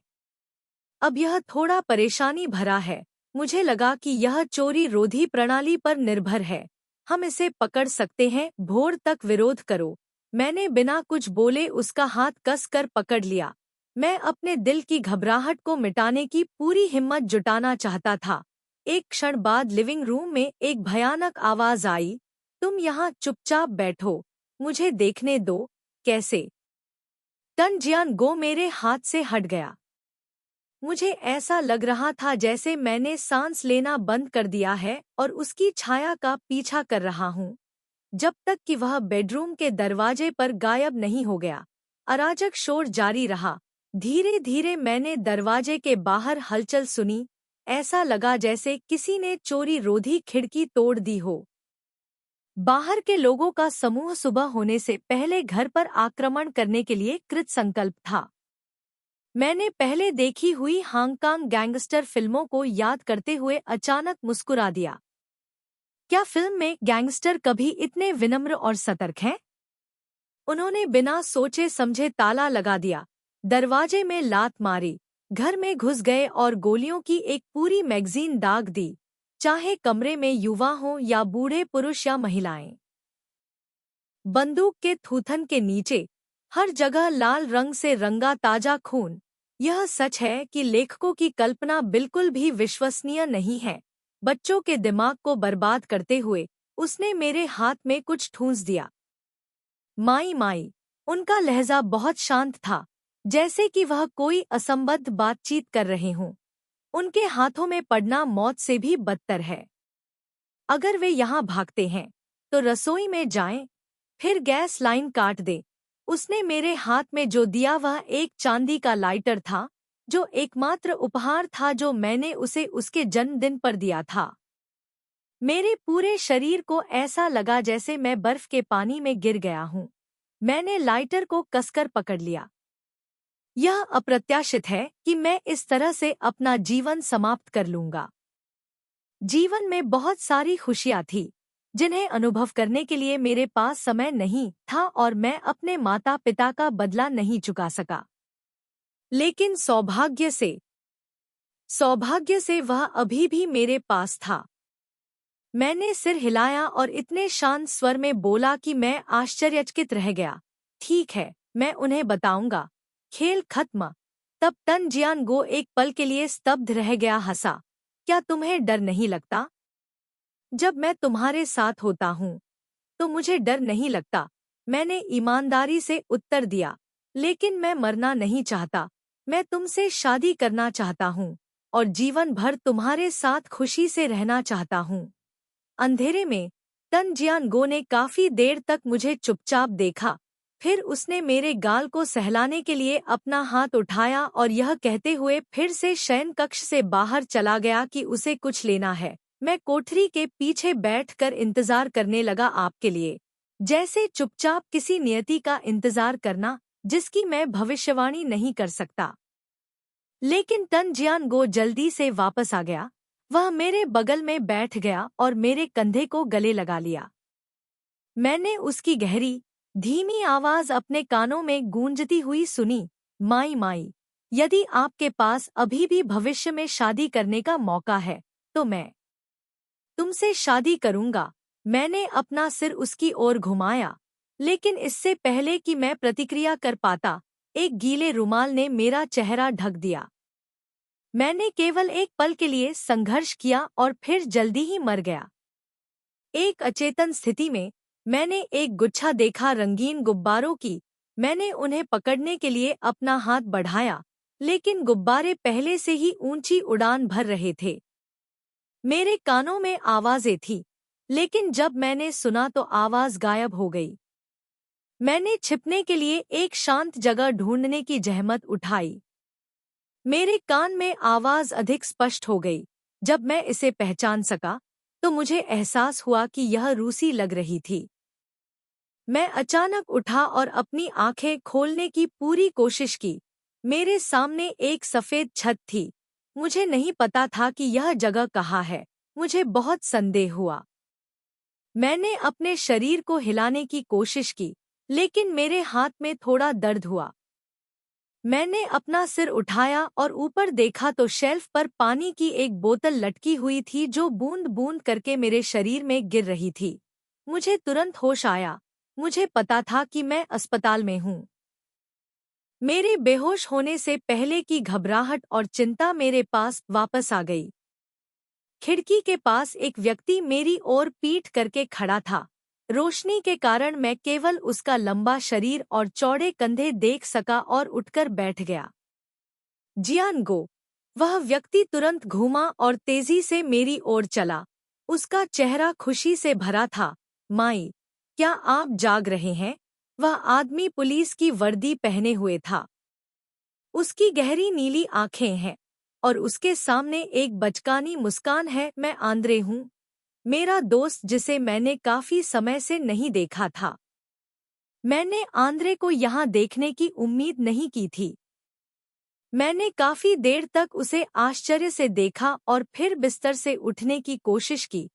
अब यह थोड़ा परेशानी भरा है। मुझे लगा कि यह चोरी रोधी प्रणाली पर निर्भर है। हम इसे पकड़ सकते हैं। भोर तक विरोध करो। मैंने बिना कुछ बोले उसका हाथ कस कर पकड़ लिया। मैं अपने दिल की घबराहट को मिटाने की पूरी हिम्मत जुटाना चाहता था। एक क्षण बाद लिविंग रूम में एक भयानक आवाज आई, तुम यहाँ चुपचाप बैठो, मुझे देखने दो। कैसे? तन जियानगो मेरे हाथ से हट गया। मुझे ऐसा लग रहा था जैसे मैंने सांस लेना बंद कर दिया है और उसकी छाया का पीछा कर रहा हूँ, जब तक कि वह बेडरूम के दरवाजे पर गायब नहीं हो गया। अराजक शोर जारी रहा। धीरे धीरे मैंने दरवाजे के बाहर हलचल सुनी। ऐसा लगा जैसे किसी ने चोरी रोधी खिड़की तोड़ दी हो। बाहर के लोगों का समूह सुबह होने से पहले घर पर आक्रमण करने के लिए कृत संकल्प था। मैंने पहले देखी हुई हांगकांग गैंगस्टर फिल्मों को याद करते हुए अचानक मुस्कुरा दिया। क्या फिल्म में गैंगस्टर कभी इतने विनम्र और सतर्क हैं? उन्होंने बिना सोचे समझे ताला लगा दिया, दरवाजे में लात मारी, घर में घुस गए और गोलियों की एक पूरी मैगजीन दाग दी, चाहे कमरे में युवा हों या बूढ़े पुरुष या महिलाएं। बंदूक के थूथन के नीचे हर जगह लाल रंग से रंगा ताजा खून। यह सच है कि लेखकों की कल्पना बिल्कुल भी विश्वसनीय नहीं है। बच्चों के दिमाग को बर्बाद करते हुए उसने मेरे हाथ में कुछ ठूंस दिया। माई माई। उनका लहजा बहुत शांत था, जैसे कि वह कोई असंबद्ध बातचीत कर रहे हों। उनके हाथों में पड़ना मौत से भी बदतर है। अगर वे यहाँ भागते हैं तो रसोई में जाएं, फिर गैस लाइन काट दे। उसने मेरे हाथ में जो दिया वह एक चांदी का लाइटर था, जो एकमात्र उपहार था जो मैंने उसे उसके जन्मदिन पर दिया था। मेरे पूरे शरीर को ऐसा लगा जैसे मैं बर्फ के पानी में गिर गया हूँ। मैंने लाइटर को कसकर पकड़ लिया। यह अप्रत्याशित है कि मैं इस तरह से अपना जीवन समाप्त कर लूंगा। जीवन में बहुत सारी खुशियां थी, जिन्हें अनुभव करने के लिए मेरे पास समय नहीं था और मैं अपने माता पिता का बदला नहीं चुका सका। लेकिन सौभाग्य से वह अभी भी मेरे पास था। मैंने सिर हिलाया और इतने शांत स्वर में बोला कि मैं आश्चर्यचकित रह गया। ठीक है, मैं उन्हें बताऊंगा। खेल खत्म। तब तन जियानगो एक पल के लिए स्तब्ध रह गया, हंसा। क्या तुम्हें डर नहीं लगता? जब मैं तुम्हारे साथ होता हूँ तो मुझे डर नहीं लगता, मैंने ईमानदारी से उत्तर दिया। लेकिन मैं मरना नहीं चाहता। मैं तुमसे शादी करना चाहता हूँ और जीवन भर तुम्हारे साथ खुशी से रहना चाहता हूँ। अंधेरे में तन जियानगो ने काफी देर तक मुझे चुपचाप देखा। फिर उसने मेरे गाल को सहलाने के लिए अपना हाथ उठाया और यह कहते हुए फिर से शयन कक्ष से बाहर चला गया कि उसे कुछ लेना है। मैं कोठरी के पीछे बैठकर इंतजार करने लगा, आपके लिए, जैसे चुपचाप किसी नियति का इंतजार करना जिसकी मैं भविष्यवाणी नहीं कर सकता। लेकिन तन जियानगो जल्दी से वापस आ गया। वह मेरे बगल में बैठ गया और मेरे कंधे को गले लगा लिया। मैंने उसकी गहरी, धीमी आवाज अपने कानों में गूंजती हुई सुनी, माई माई। यदि आपके पास अभी भी भविष्य में शादी करने का मौका है तो मैं तुमसे शादी करूंगा। मैंने अपना सिर उसकी ओर घुमाया, लेकिन इससे पहले कि मैं प्रतिक्रिया कर पाता, एक गीले रुमाल ने मेरा चेहरा ढक दिया। मैंने केवल एक पल के लिए संघर्ष किया और फिर जल्दी ही मर गया। एक अचेतन स्थिति में मैंने एक गुच्छा देखा, रंगीन गुब्बारों की। मैंने उन्हें पकड़ने के लिए अपना हाथ बढ़ाया, लेकिन गुब्बारे पहले से ही ऊंची उड़ान भर रहे थे। मेरे कानों में आवाजें थी, लेकिन जब मैंने सुना तो आवाज गायब हो गई। मैंने छिपने के लिए एक शांत जगह ढूंढने की जहमत उठाई। मेरे कान में आवाज अधिक स्पष्ट हो गई। जब मैं इसे पहचान सका तो मुझे एहसास हुआ कि यह रूसी लग रही थी। मैं अचानक उठा और अपनी आंखें खोलने की पूरी कोशिश की। मेरे सामने एक सफेद छत थी। मुझे नहीं पता था कि यह जगह कहाँ है। मुझे बहुत संदेह हुआ। मैंने अपने शरीर को हिलाने की कोशिश की, लेकिन मेरे हाथ में थोड़ा दर्द हुआ। मैंने अपना सिर उठाया और ऊपर देखा तो शेल्फ पर पानी की एक बोतल लटकी हुई थी जो बूंद बूंद करके मेरे शरीर में गिर रही थी। मुझे तुरंत होश आया। मुझे पता था कि मैं अस्पताल में हूँ। मेरे बेहोश होने से पहले की घबराहट और चिंता मेरे पास वापस आ गई। खिड़की के पास एक व्यक्ति मेरी ओर पीठ करके खड़ा था। रोशनी के कारण मैं केवल उसका लंबा शरीर और चौड़े कंधे देख सका और उठकर बैठ गया। जियानगो। वह व्यक्ति तुरंत घूमा और तेजी से मेरी ओर चला। उसका चेहरा खुशी से भरा था। माई, क्या आप जाग रहे हैं? वह आदमी पुलिस की वर्दी पहने हुए था। उसकी गहरी नीली आंखें हैं और उसके सामने एक बचकानी मुस्कान है। मैं आंद्रे हूँ, मेरा दोस्त जिसे मैंने काफी समय से नहीं देखा था। मैंने आंद्रे को यहाँ देखने की उम्मीद नहीं की थी। मैंने काफी देर तक उसे आश्चर्य से देखा और फिर बिस्तर से उठने की कोशिश की।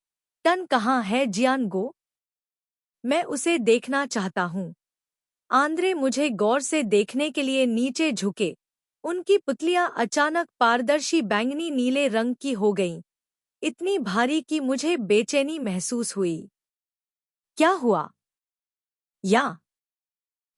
टन कहाँ है जियानगो? मैं उसे देखना चाहता हूँ। आंद्रे मुझे गौर से देखने के लिए नीचे झुके। उनकी पुतलियां अचानक पारदर्शी बैंगनी नीले रंग की हो गईं, इतनी भारी कि मुझे बेचैनी महसूस हुई। क्या हुआ? या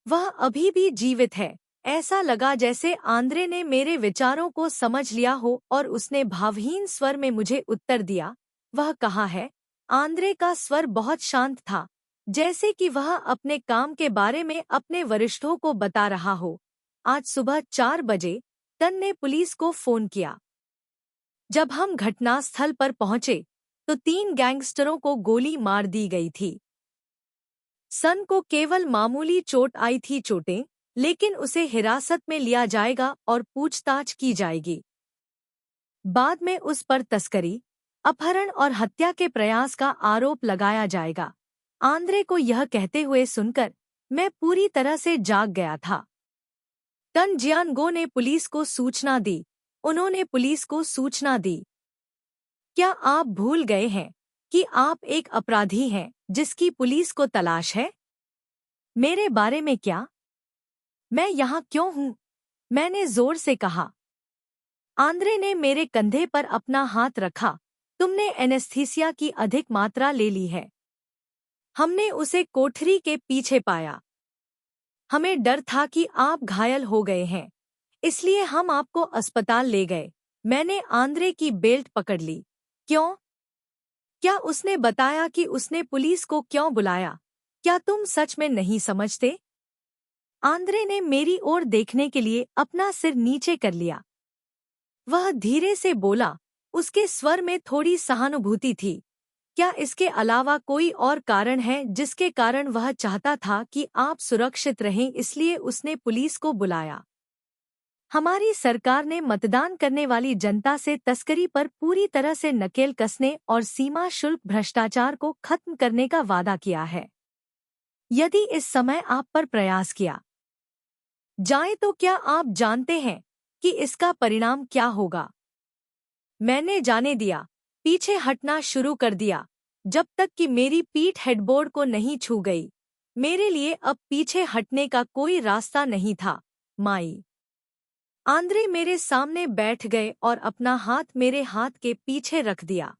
वह अभी भी जीवित है? ऐसा लगा जैसे आंद्रे ने मेरे विचारों को समझ लिया हो और उसने भावहीन स्वर में मुझे उत्तर दिया, वह कहाँ है? आंद्रे का स्वर बहुत शांत था, जैसे कि वह अपने काम के बारे में अपने वरिष्ठों को बता रहा हो। आज सुबह 4 बजे टन ने पुलिस को फोन किया। जब हम घटनास्थल पर पहुंचे तो 3 गैंगस्टरों को गोली मार दी गई थी। सन को केवल मामूली चोट आई थी चोटें, लेकिन उसे हिरासत में लिया जाएगा और पूछताछ की जाएगी। बाद में उस पर तस्करी, अपहरण और हत्या के प्रयास का आरोप लगाया जाएगा। आंद्रे को यह कहते हुए सुनकर मैं पूरी तरह से जाग गया था। टन जियानगो ने पुलिस को सूचना दी। उन्होंने पुलिस को सूचना दी। क्या आप भूल गए हैं कि आप एक अपराधी हैं जिसकी पुलिस को तलाश है? मेरे बारे में क्या? मैं यहाँ क्यों हूँ? मैंने जोर से कहा। आंद्रे ने मेरे कंधे पर अपना हाथ रखा। तुमने एनेस्थीसिया की अधिक मात्रा ले ली है। हमने उसे कोठरी के पीछे पाया। हमें डर था कि आप घायल हो गए हैं, इसलिए हम आपको अस्पताल ले गए। मैंने आंद्रे की बेल्ट पकड़ ली। क्यों? क्या उसने बताया कि उसने पुलिस को क्यों बुलाया? क्या तुम सच में नहीं समझते? आंद्रे ने मेरी ओर देखने के लिए अपना सिर नीचे कर लिया। वह धीरे से बोला, उसके स्वर में थोड़ी सहानुभूति थी। क्या इसके अलावा कोई और कारण है जिसके कारण वह चाहता था कि आप सुरक्षित रहें, इसलिए उसने पुलिस को बुलाया? हमारी सरकार ने मतदान करने वाली जनता से तस्करी पर पूरी तरह से नकेल कसने और सीमा शुल्क भ्रष्टाचार को खत्म करने का वादा किया है। यदि इस समय आप पर प्रयास किया जाए तो क्या आप जानते हैं कि इसका परिणाम क्या होगा? मैंने जाने दिया, पीछे हटना शुरू कर दिया, जब तक कि मेरी पीठ हेडबोर्ड को नहीं छू गई। मेरे लिए अब पीछे हटने का कोई रास्ता नहीं था। माई। आंद्रे मेरे सामने बैठ गए और अपना हाथ मेरे हाथ के पीछे रख दिया।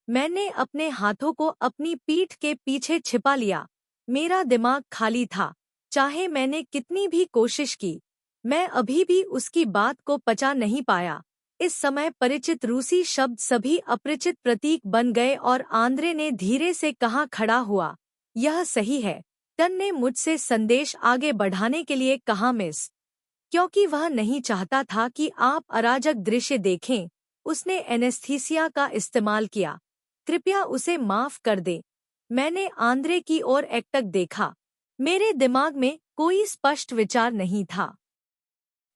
मैंने अपने हाथों को अपनी पीठ के पीछे छिपा लिया। मेरा दिमाग खाली था। चाहे मैंने कितनी भी कोशिश की, मैं अभी भी उसकी बात को पचा नहीं पाया। इस समय परिचित रूसी शब्द सभी अपरिचित प्रतीक बन गए और आंद्रे ने धीरे से कहा, खड़ा हुआ। यह सही है। टन ने मुझसे संदेश आगे बढ़ाने के लिए कहा, मिस, क्योंकि वह नहीं चाहता था कि आप अराजक दृश्य देखें, उसने एनेस्थीसिया का इस्तेमाल किया। कृपया उसे माफ कर दे। मैंने आंद्रे की ओर एकटक देखा। मेरे दिमाग में कोई स्पष्ट विचार नहीं था,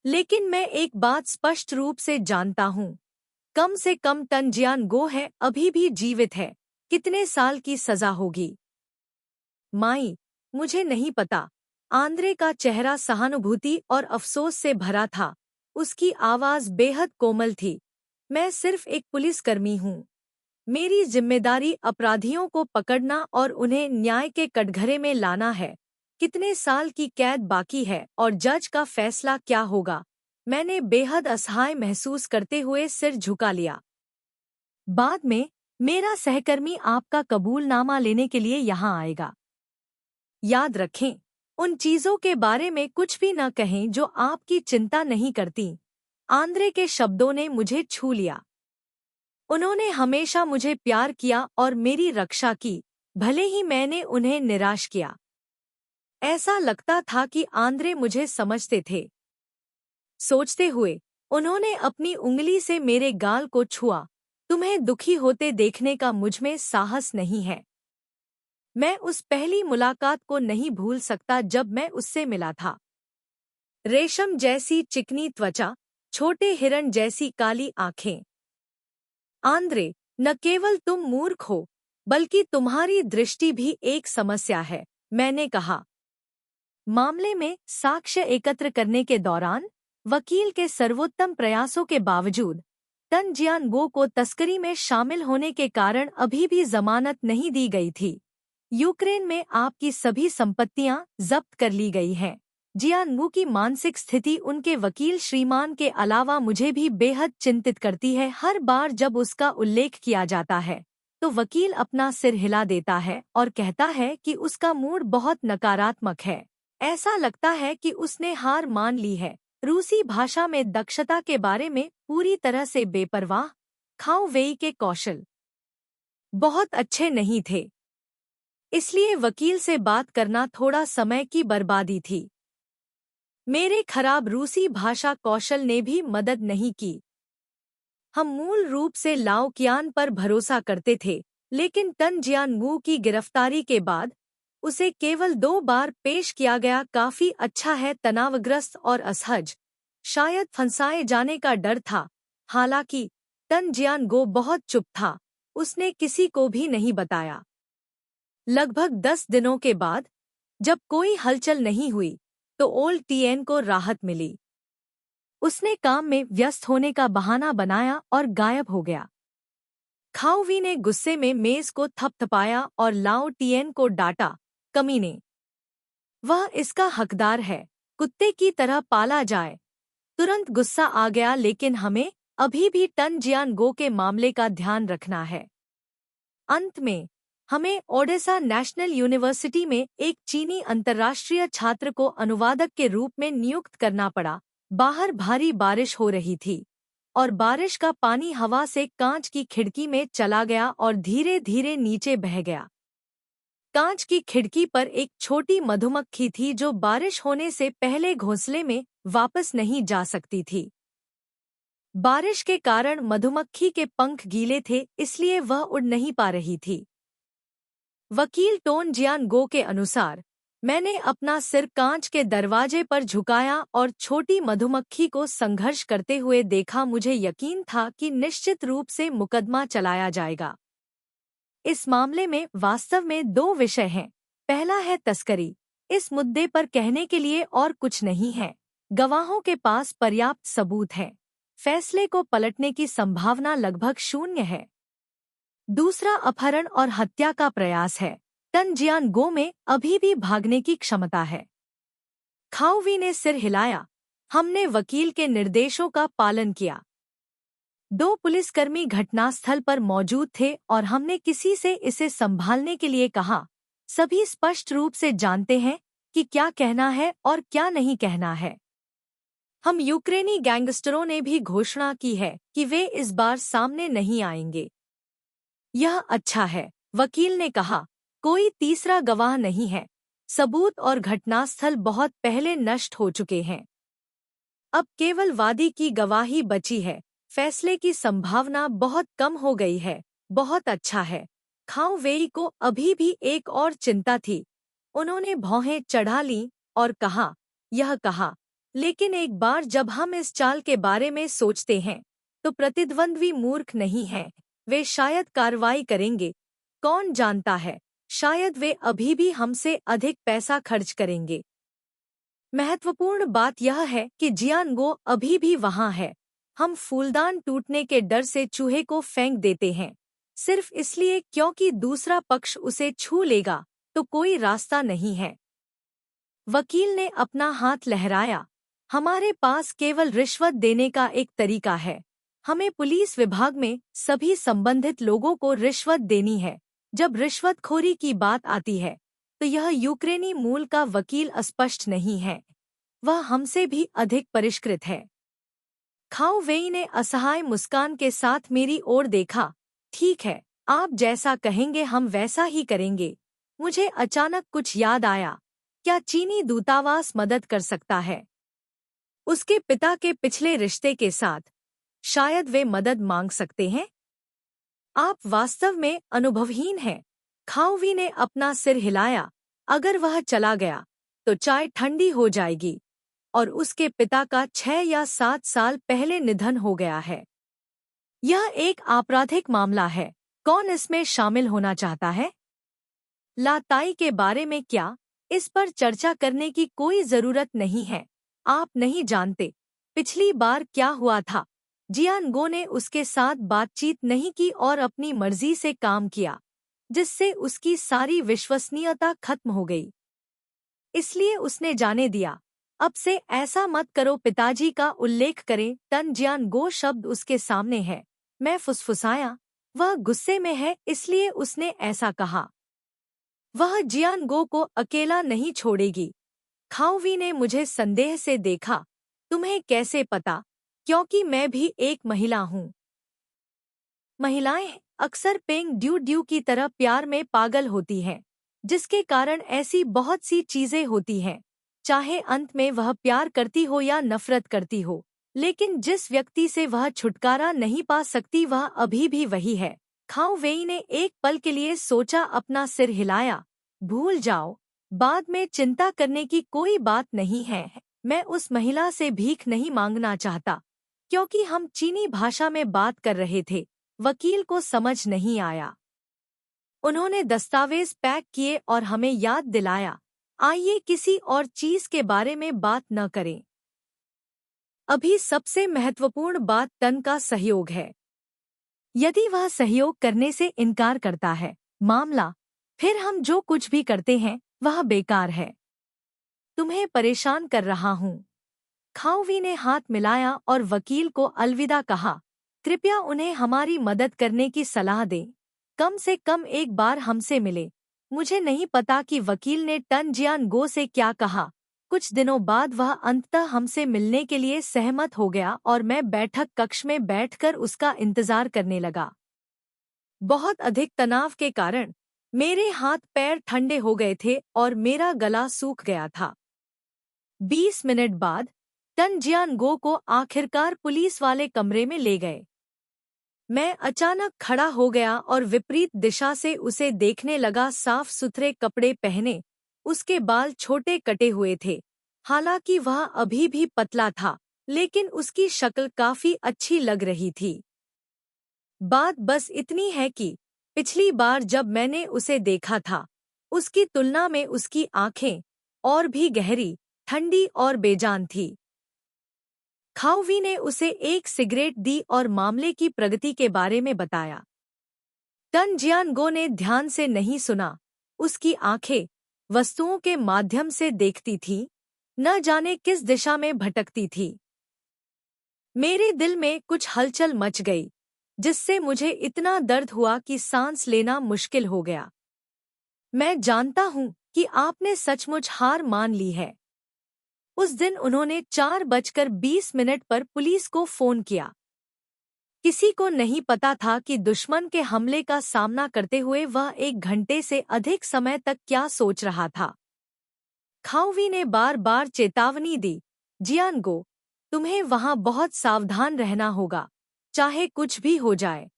लेकिन मैं एक बात स्पष्ट रूप से जानता हूँ। कम से कम टन जियानगो है, अभी भी जीवित है। कितने साल की सजा होगी? माई, मुझे नहीं पता। आंद्रे का चेहरा सहानुभूति और अफसोस से भरा था। उसकी आवाज बेहद कोमल थी। मैं सिर्फ एक पुलिसकर्मी हूँ। मेरी जिम्मेदारी अपराधियों को पकड़ना और उन्हें न्याय के कटघरे में लाना है। कितने साल की कैद बाकी है और जज का फैसला क्या होगा? मैंने बेहद असहाय महसूस करते हुए सिर झुका लिया। बाद में मेरा सहकर्मी आपका कबूलनामा लेने के लिए यहाँ आएगा। याद रखें, उन चीजों के बारे में कुछ भी न कहें जो आपकी चिंता नहीं करती। आंद्रे के शब्दों ने मुझे छू लिया। उन्होंने हमेशा मुझे प्यार किया और मेरी रक्षा की, भले ही मैंने उन्हें निराश किया। ऐसा लगता था कि आंद्रे मुझे समझते थे। सोचते हुए उन्होंने अपनी उंगली से मेरे गाल को छुआ। तुम्हें दुखी होते देखने का मुझमें साहस नहीं है। मैं उस पहली मुलाकात को नहीं भूल सकता जब मैं उससे मिला था। रेशम जैसी चिकनी त्वचा, छोटे हिरण जैसी काली आंखें। आंद्रे, न केवल तुम मूर्ख हो, बल्कि तुम्हारी दृष्टि भी एक समस्या है, मैंने कहा। मामले में साक्ष्य एकत्र करने के दौरान वकील के सर्वोत्तम प्रयासों के बावजूद तन जियानगो को तस्करी में शामिल होने के कारण अभी भी जमानत नहीं दी गई थी। यूक्रेन में आपकी सभी संपत्तियां जब्त कर ली गई हैं। जियानगो की मानसिक स्थिति उनके वकील श्रीमान के अलावा मुझे भी बेहद चिंतित करती है। हर बार जब उसका उल्लेख किया जाता है तो वकील अपना सिर हिला देता है और कहता है कि उसका मूड बहुत नकारात्मक है। ऐसा लगता है कि उसने हार मान ली है। रूसी भाषा में दक्षता के बारे में पूरी तरह से बेपरवाह। खाओ वेई के कौशल बहुत अच्छे नहीं थे, इसलिए वकील से बात करना थोड़ा समय की बर्बादी थी। मेरे खराब रूसी भाषा कौशल ने भी मदद नहीं की। हम मूल रूप से लाओ कियान पर भरोसा करते थे, लेकिन तन जियानगू की गिरफ्तारी के बाद उसे केवल 2 बार पेश किया गया काफी अच्छा है। तनावग्रस्त और असहज, शायद फंसाए जाने का डर था। हालांकि तन जियानगो बहुत चुप था, उसने किसी को भी नहीं बताया। लगभग 10 दिनों के बाद जब कोई हलचल नहीं हुई तो ओल्ड टीएन को राहत मिली। उसने काम में व्यस्त होने का बहाना बनाया और गायब हो गया। खाओवी ने गुस्से में मेज को थपथपाया और लाओ टिएन को डांटा, कमीने, वह इसका हकदार है, कुत्ते की तरह पाला जाए। तुरंत गुस्सा आ गया, लेकिन हमें अभी भी तन जियानगो के मामले का ध्यान रखना है। अंत में हमें ओडेसा नेशनल यूनिवर्सिटी में एक चीनी अंतर्राष्ट्रीय छात्र को अनुवादक के रूप में नियुक्त करना पड़ा। बाहर भारी बारिश हो रही थी और बारिश का पानी हवा से कांच की खिड़की में चला गया और धीरे धीरे नीचे बह गया। कांच की खिड़की पर एक छोटी मधुमक्खी थी जो बारिश होने से पहले घोंसले में वापस नहीं जा सकती थी। बारिश के कारण मधुमक्खी के पंख गीले थे, इसलिए वह उड़ नहीं पा रही थी। वकील टोन जियानगो के अनुसार मैंने अपना सिर कांच के दरवाजे पर झुकाया और छोटी मधुमक्खी को संघर्ष करते हुए देखा। मुझे यकीन था कि निश्चित रूप से मुकदमा चलाया जाएगा। इस मामले में वास्तव में 2 विषय हैं। पहला है तस्करी। इस मुद्दे पर कहने के लिए और कुछ नहीं है। गवाहों के पास पर्याप्त सबूत है। फैसले को पलटने की संभावना लगभग 0 है। दूसरा अपहरण और हत्या का प्रयास है। तन जियानगो में अभी भी भागने की क्षमता है। खाओवी ने सिर हिलाया। हमने वकील के निर्देशों का पालन किया। 2 पुलिसकर्मी घटनास्थल पर मौजूद थे और हमने किसी से इसे संभालने के लिए कहा। सभी स्पष्ट रूप से जानते हैं कि क्या कहना है और क्या नहीं कहना है। हम यूक्रेनी गैंगस्टरों ने भी घोषणा की है कि वे इस बार सामने नहीं आएंगे। यह अच्छा है, वकील ने कहा। कोई तीसरा गवाह नहीं है। सबूत और घटनास्थल बहुत पहले नष्ट हो चुके हैं। अब केवल वादी की गवाही बची है। फैसले की संभावना बहुत कम हो गई है। बहुत अच्छा है। खाओ वेई को अभी भी एक और चिंता थी। उन्होंने भौहें चढ़ा लीं और कहा, यह कहा, लेकिन एक बार जब हम इस चाल के बारे में सोचते हैं तो प्रतिद्वंद्वी मूर्ख नहीं हैं। वे शायद कार्रवाई करेंगे। कौन जानता है, शायद वे अभी भी हमसे अधिक पैसा खर्च करेंगे। महत्वपूर्ण बात यह है कि जियानगो अभी भी वहां है। हम फूलदान टूटने के डर से चूहे को फेंक देते हैं, सिर्फ इसलिए क्योंकि दूसरा पक्ष उसे छू लेगा तो कोई रास्ता नहीं है। वकील ने अपना हाथ लहराया। हमारे पास केवल रिश्वत देने का एक तरीका है। हमें पुलिस विभाग में सभी संबंधित लोगों को रिश्वत देनी है। जब रिश्वतखोरी की बात आती है तो यह यूक्रेनी मूल का वकील अस्पष्ट नहीं है, वह हमसे भी अधिक परिष्कृत है। खाओ वेई ने असहाय मुस्कान के साथ मेरी ओर देखा। ठीक है, आप जैसा कहेंगे हम वैसा ही करेंगे। मुझे अचानक कुछ याद आया। क्या चीनी दूतावास मदद कर सकता है? उसके पिता के पिछले रिश्ते के साथ शायद वे मदद मांग सकते हैं। आप वास्तव में अनुभवहीन हैं। खाओवी ने अपना सिर हिलाया। अगर वह चला गया तो चाय ठंडी हो जाएगी। और उसके पिता का 6 या 7 साल पहले निधन हो गया है। यह एक आपराधिक मामला है। कौन इसमें शामिल होना चाहता है? लाताई के बारे में क्या? इस पर चर्चा करने की कोई जरूरत नहीं है। आप नहीं जानते पिछली बार क्या हुआ था। जियानगो ने उसके साथ बातचीत नहीं की और अपनी मर्जी से काम किया, जिससे उसकी सारी विश्वसनीयता खत्म हो गई। इसलिए उसने जाने दिया। अब से ऐसा मत करो, पिताजी का उल्लेख करें। तन जियानगो शब्द उसके सामने है। मैं फुसफुसाया। वह गुस्से में है इसलिए उसने ऐसा कहा। वह जियानगो को अकेला नहीं छोड़ेगी। खाओवी ने मुझे संदेह से देखा। तुम्हें कैसे पता? क्योंकि मैं भी एक महिला हूँ। महिलाएं अक्सर पेंग ड्यू ड्यू की तरह प्यार में पागल होती हैं, जिसके कारण ऐसी बहुत सी चीजें होती हैं। चाहे अंत में वह प्यार करती हो या नफरत करती हो, लेकिन जिस व्यक्ति से वह छुटकारा नहीं पा सकती वह अभी भी वही है। खाओ वेई ने एक पल के लिए सोचा, अपना सिर हिलाया। भूल जाओ, बाद में चिंता करने की कोई बात नहीं है। मैं उस महिला से भीख नहीं मांगना चाहता, क्योंकि हम चीनी भाषा में बात कर रहे थे। वकील को समझ नहीं आया। उन्होंने दस्तावेज पैक किए और हमें याद दिलाया, आइए किसी और चीज के बारे में बात न करें। अभी सबसे महत्वपूर्ण बात तन का सहयोग है। यदि वह सहयोग करने से इनकार करता है मामला, फिर हम जो कुछ भी करते हैं वह बेकार है। तुम्हें परेशान कर रहा हूँ। खाओवी ने हाथ मिलाया और वकील को अलविदा कहा। कृपया उन्हें हमारी मदद करने की सलाह दें। कम से कम एक बार हमसे मिले। मुझे नहीं पता कि वकील ने टन जियानगो से क्या कहा। कुछ दिनों बाद वह अंततः हमसे मिलने के लिए सहमत हो गया और मैं बैठक कक्ष में बैठकर उसका इंतजार करने लगा। बहुत अधिक तनाव के कारण मेरे हाथ पैर ठंडे हो गए थे और मेरा गला सूख गया था। 20 मिनट बाद टन जियानगो को आखिरकार पुलिस वाले कमरे में ले गए। मैं अचानक खड़ा हो गया और विपरीत दिशा से उसे देखने लगा। साफ सुथरे कपड़े पहने, उसके बाल छोटे कटे हुए थे। हालांकि वह अभी भी पतला था, लेकिन उसकी शक्ल काफी अच्छी लग रही थी। बात बस इतनी है कि पिछली बार जब मैंने उसे देखा था, उसकी तुलना में उसकी आंखें और भी गहरी, ठंडी और बेजान थी। खाओवी ने उसे एक सिगरेट दी और मामले की प्रगति के बारे में बताया। टन जियानगो ने ध्यान से नहीं सुना। उसकी आंखें वस्तुओं के माध्यम से देखती थीं, न जाने किस दिशा में भटकती थी। मेरे दिल में कुछ हलचल मच गई, जिससे मुझे इतना दर्द हुआ कि सांस लेना मुश्किल हो गया। मैं जानता हूं कि आपने सचमुच हार मान ली है। उस दिन उन्होंने 4:20 पर पुलिस को फोन किया। किसी को नहीं पता था कि दुश्मन के हमले का सामना करते हुए वह 1 घंटे से अधिक समय तक क्या सोच रहा था। खाओवी ने बार बार चेतावनी दी, जियानगो, तुम्हें वहां बहुत सावधान रहना होगा, चाहे कुछ भी हो जाए।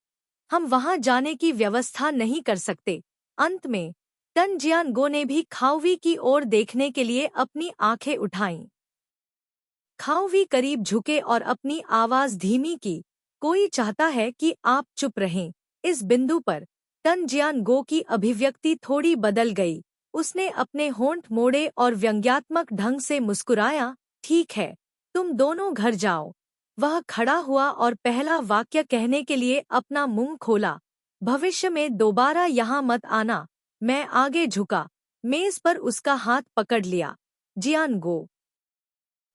हम वहां जाने की व्यवस्था नहीं कर सकते। अंत में टन जियानगो ने भी खाओवी की ओर देखने के लिए अपनी आंखें उठाईं। खाओवी करीब झुके और अपनी आवाज धीमी की, कोई चाहता है कि आप चुप रहें। इस बिंदु पर टन जियानगो की अभिव्यक्ति थोड़ी बदल गई। उसने अपने होंठ मोड़े और व्यंग्यात्मक ढंग से मुस्कुराया, ठीक है, तुम दोनों घर जाओ। वह खड़ा हुआ और पहला वाक्य कहने के लिए अपना मुंह खोला, भविष्य में दोबारा यहाँ मत आना। मैं आगे झुका, मेज पर उसका हाथ पकड़ लिया। जियानगो,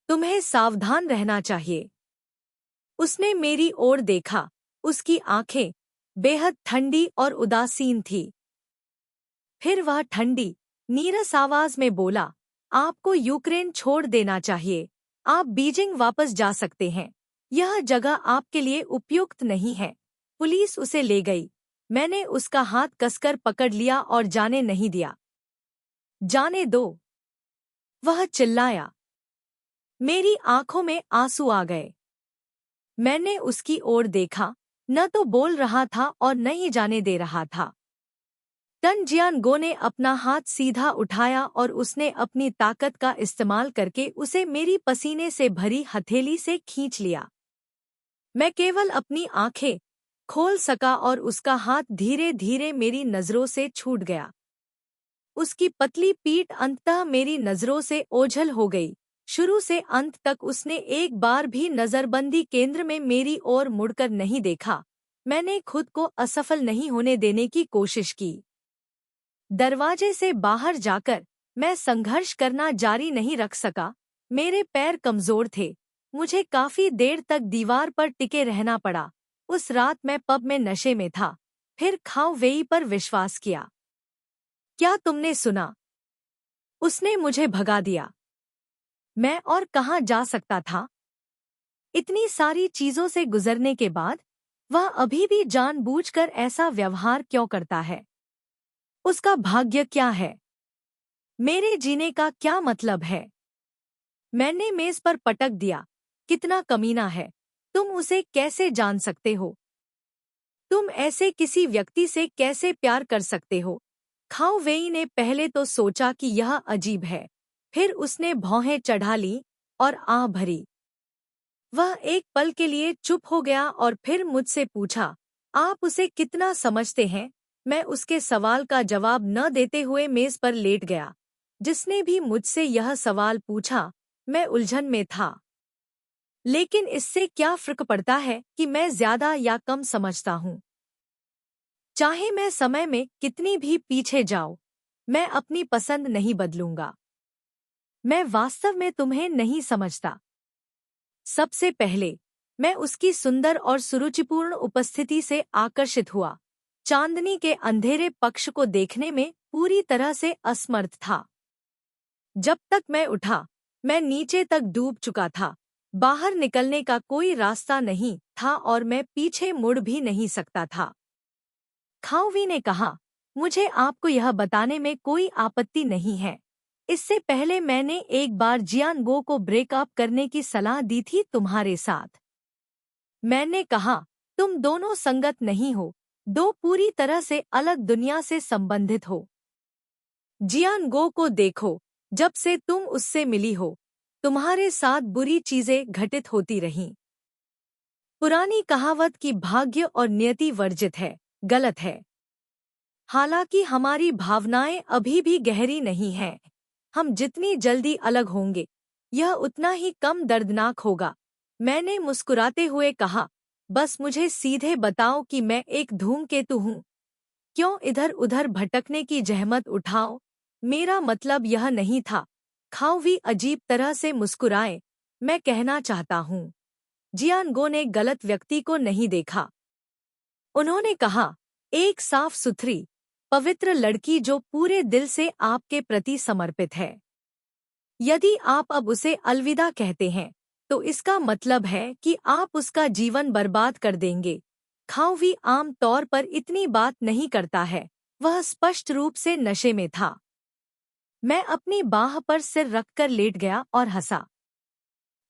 तुम्हें सावधान रहना चाहिए। उसने मेरी ओर देखा। उसकी आंखें बेहद ठंडी और उदासीन थी। फिर वह ठंडी, नीरस आवाज में बोला, आपको यूक्रेन छोड़ देना चाहिए। आप बीजिंग वापस जा सकते हैं। यह जगह आपके लिए उपयुक्त नहीं है। पुलिस उसे ले गई। मैंने उसका हाथ कसकर पकड़ लिया और जाने नहीं दिया। जाने दो, वह चिल्लाया। मेरी आंखों में आंसू आ गए। मैंने उसकी ओर देखा, न तो बोल रहा था और न ही जाने दे रहा था। टन जियानगो ने अपना हाथ सीधा उठाया और उसने अपनी ताकत का इस्तेमाल करके उसे मेरी पसीने से भरी हथेली से खींच लिया। मैं केवल अपनी आंखें खोल सका और उसका हाथ धीरे धीरे मेरी नजरों से छूट गया। उसकी पतली पीठ अंततः मेरी नजरों से ओझल हो गई। शुरू से अंत तक उसने एक बार भी नजरबंदी केंद्र में मेरी ओर मुड़कर नहीं देखा। मैंने खुद को असफल नहीं होने देने की कोशिश की। दरवाजे से बाहर जाकर मैं संघर्ष करना जारी नहीं रख सका। मेरे पैर कमजोर थे। मुझे काफी देर तक दीवार पर टिके रहना पड़ा। उस रात मैं पब में नशे में था। फिर खाओ वेई पर विश्वास किया। क्या तुमने सुना? उसने मुझे भगा दिया। मैं और कहाँ जा सकता था? इतनी सारी चीजों से गुजरने के बाद वह अभी भी जानबूझकर ऐसा व्यवहार क्यों करता है? उसका भाग्य क्या है? मेरे जीने का क्या मतलब है? मैंने मेज पर पटक दिया। कितना कमीना है! तुम उसे कैसे जान सकते हो? तुम ऐसे किसी व्यक्ति से कैसे प्यार कर सकते हो? खाओ वेई ने पहले तो सोचा कि यह अजीब है। फिर उसने भौहें चढ़ा ली और आह भरी। वह एक पल के लिए चुप हो गया और फिर मुझसे पूछा, आप उसे कितना समझते हैं? मैं उसके सवाल का जवाब न देते हुए मेज पर लेट गया। जिसने भी मुझसे यह सवाल पूछा, मैं उलझन में था। लेकिन इससे क्या फर्क पड़ता है कि मैं ज्यादा या कम समझता हूँ? चाहे मैं समय में कितनी भी पीछे जाऊं, मैं अपनी पसंद नहीं बदलूंगा। मैं वास्तव में तुम्हें नहीं समझता। सबसे पहले मैं उसकी सुंदर और सुरुचिपूर्ण उपस्थिति से आकर्षित हुआ। चांदनी के अंधेरे पक्ष को देखने में पूरी तरह से असमर्थ था। जब तक मैं उठा, मैं नीचे तक डूब चुका था। बाहर निकलने का कोई रास्ता नहीं था और मैं पीछे मुड़ भी नहीं सकता था। खाओवी ने कहा, मुझे आपको यह बताने में कोई आपत्ति नहीं है। इससे पहले मैंने एक बार जियानगो को ब्रेकअप करने की सलाह दी थी तुम्हारे साथ। मैंने कहा, तुम दोनों संगत नहीं हो, दो पूरी तरह से अलग दुनिया से संबंधित हो। जियानगो को देखो, जब से तुम उससे मिली हो, तुम्हारे साथ बुरी चीजें घटित होती रहीं। पुरानी कहावत की भाग्य और नियति वर्जित है, गलत है। हालांकि हमारी भावनाएं अभी भी गहरी नहीं हैं। हम जितनी जल्दी अलग होंगे, यह उतना ही कम दर्दनाक होगा। मैंने मुस्कुराते हुए कहा, बस मुझे सीधे बताओ कि मैं एक धूमकेतु हूँ। क्यों इधर उधर भटकने की जहमत उठाओ? मेरा मतलब यह नहीं था। खाओवी अजीब तरह से मुस्कुराए। मैं कहना चाहता हूँ। जियानगो ने गलत व्यक्ति को नहीं देखा। उन्होंने कहा, एक साफ सुथरी, पवित्र लड़की जो पूरे दिल से आपके प्रति समर्पित है। यदि आप अब उसे अलविदा कहते हैं, तो इसका मतलब है कि आप उसका जीवन बर्बाद कर देंगे। खाओवी आम तौर पर इतनी बात नहीं करता है। वह स्पष्ट रूप से नशे में था। मैं अपनी बाह पर सिर रखकर लेट गया और हंसा।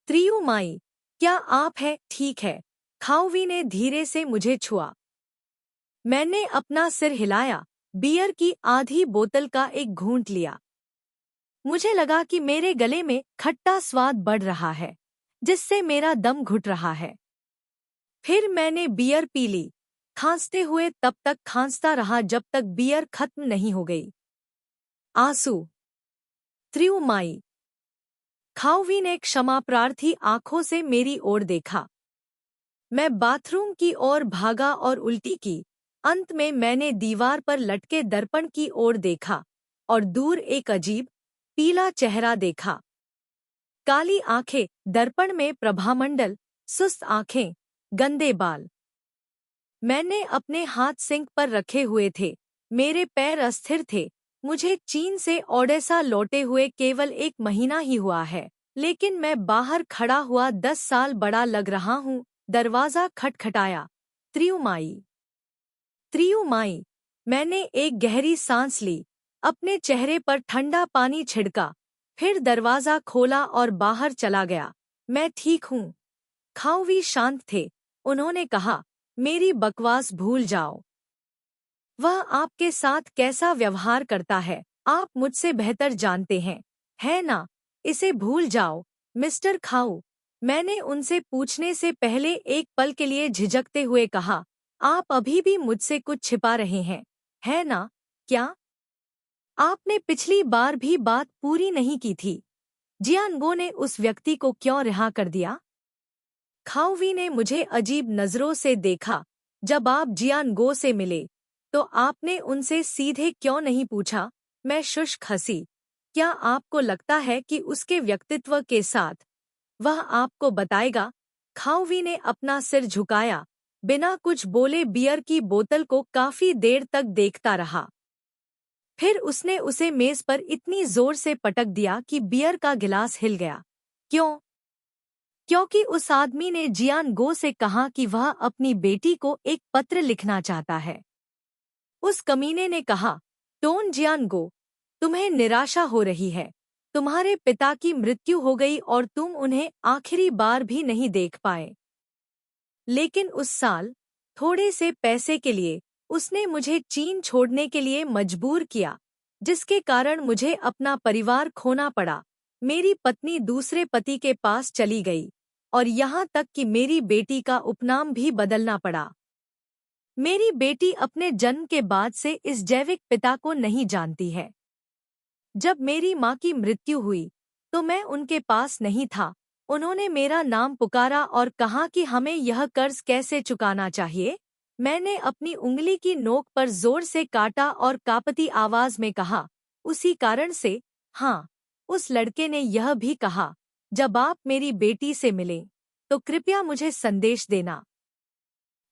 त्रियुमाई, क्या आप है? ठीक है। खाओवी ने धीरे से मुझे छुआ। मैंने अपना सिर हिलाया, बियर की आधी बोतल का एक घूंट लिया। मुझे लगा कि मेरे गले में खट्टा स्वाद बढ़ रहा है, जिससे मेरा दम घुट रहा है। फिर मैंने बियर पी ली, खांसते हुए तब तक खांसता रहा जब तक बियर खत्म नहीं हो गई। आंसू। त्रियुमाई। खाओवी ने क्षमा प्रार्थी आंखों से मेरी ओर देखा। मैं बाथरूम की ओर भागा और उल्टी की। अंत में मैंने दीवार पर लटके दर्पण की ओर देखा और दूर एक अजीब, पीला चेहरा देखा। काली आंखें, दर्पण में प्रभामंडल, सुस्त आंखें, गंदे बाल। मैंने अपने हाथ सिंक पर रखे हुए थे। मेरे पैर अस्थिर थे। मुझे चीन से ओडेसा लौटे हुए केवल 1 महीना ही हुआ है, लेकिन मैं बाहर खड़ा हुआ 10 साल बड़ा लग रहा हूँ। दरवाजा खटखटाया। त्रियुमाई। त्रियुमाई। मैंने एक गहरी सांस ली, अपने चेहरे पर ठंडा पानी छिड़का, फिर दरवाजा खोला और बाहर चला गया। मैं ठीक हूँ। खाओवी शांत थे। उन्होंने कहा, मेरी बकवास भूल जाओ। वह आपके साथ कैसा व्यवहार करता है आप मुझसे बेहतर जानते हैं, है ना? इसे भूल जाओ, मिस्टर खाऊ। मैंने उनसे पूछने से पहले एक पल के लिए झिझकते हुए कहा, आप अभी भी मुझसे कुछ छिपा रहे हैं, है ना? क्या? आपने पिछली बार भी बात पूरी नहीं की थी। जियानगो ने उस व्यक्ति को क्यों रिहा कर दिया? खाओवी ने मुझे अजीब नजरों से देखा। जब आप जियानगो से मिले तो आपने उनसे सीधे क्यों नहीं पूछा? मैं शुष्क हंसी। क्या आपको लगता है कि उसके व्यक्तित्व के साथ वह आपको बताएगा? खाओवी ने अपना सिर झुकाया, बिना कुछ बोले बियर की बोतल को काफी देर तक देखता रहा। फिर उसने उसे मेज पर इतनी जोर से पटक दिया कि बियर का गिलास हिल गया। क्यों? क्योंकि उस आदमी ने जियानगो से कहा कि वह अपनी बेटी को एक पत्र लिखना चाहता है। उस कमीने ने कहा, टोन जियानगो, तुम्हें निराशा हो रही है। तुम्हारे पिता की मृत्यु हो गई और तुम उन्हें आखिरी बार भी नहीं देख पाए। लेकिन उस साल थोड़े से पैसे के लिए उसने मुझे चीन छोड़ने के लिए मजबूर किया, जिसके कारण मुझे अपना परिवार खोना पड़ा। मेरी पत्नी दूसरे पति के पास चली गई और यहाँ तक कि मेरी बेटी का उपनाम भी बदलना पड़ा। मेरी बेटी अपने जन्म के बाद से इस जैविक पिता को नहीं जानती है। जब मेरी माँ की मृत्यु हुई तो मैं उनके पास नहीं था। उन्होंने मेरा नाम पुकारा और कहा कि हमें यह कर्ज कैसे चुकाना चाहिए। मैंने अपनी उंगली की नोक पर जोर से काटा और कांपती आवाज में कहा, उसी कारण से। हाँ, उस लड़के ने यह भी कहा, जब आप मेरी बेटी से मिलें तो कृपया मुझे संदेश देना।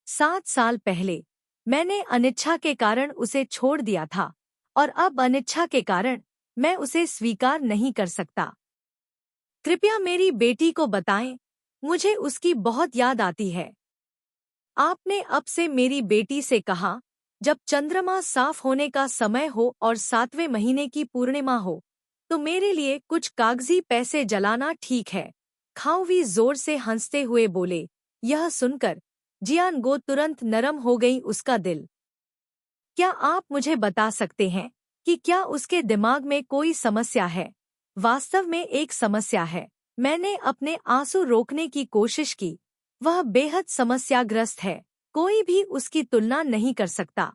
7 साल पहले मैंने अनिच्छा के कारण उसे छोड़ दिया था और अब अनिच्छा के कारण मैं उसे स्वीकार नहीं कर सकता। कृपया मेरी बेटी को बताएं, मुझे उसकी बहुत याद आती है। आपने अब से मेरी बेटी से कहा, जब चंद्रमा साफ होने का समय हो और 7वें महीने की पूर्णिमा हो तो मेरे लिए कुछ कागजी पैसे जलाना ठीक है। खाओवी जोर से हंसते हुए बोले। यह सुनकर जियानगो तुरंत नरम हो गई उसका दिल। क्या आप मुझे बता सकते हैं कि क्या उसके दिमाग में कोई समस्या है? वास्तव में एक समस्या है। मैंने अपने आंसू रोकने की कोशिश की। वह बेहद समस्याग्रस्त है। कोई भी उसकी तुलना नहीं कर सकता।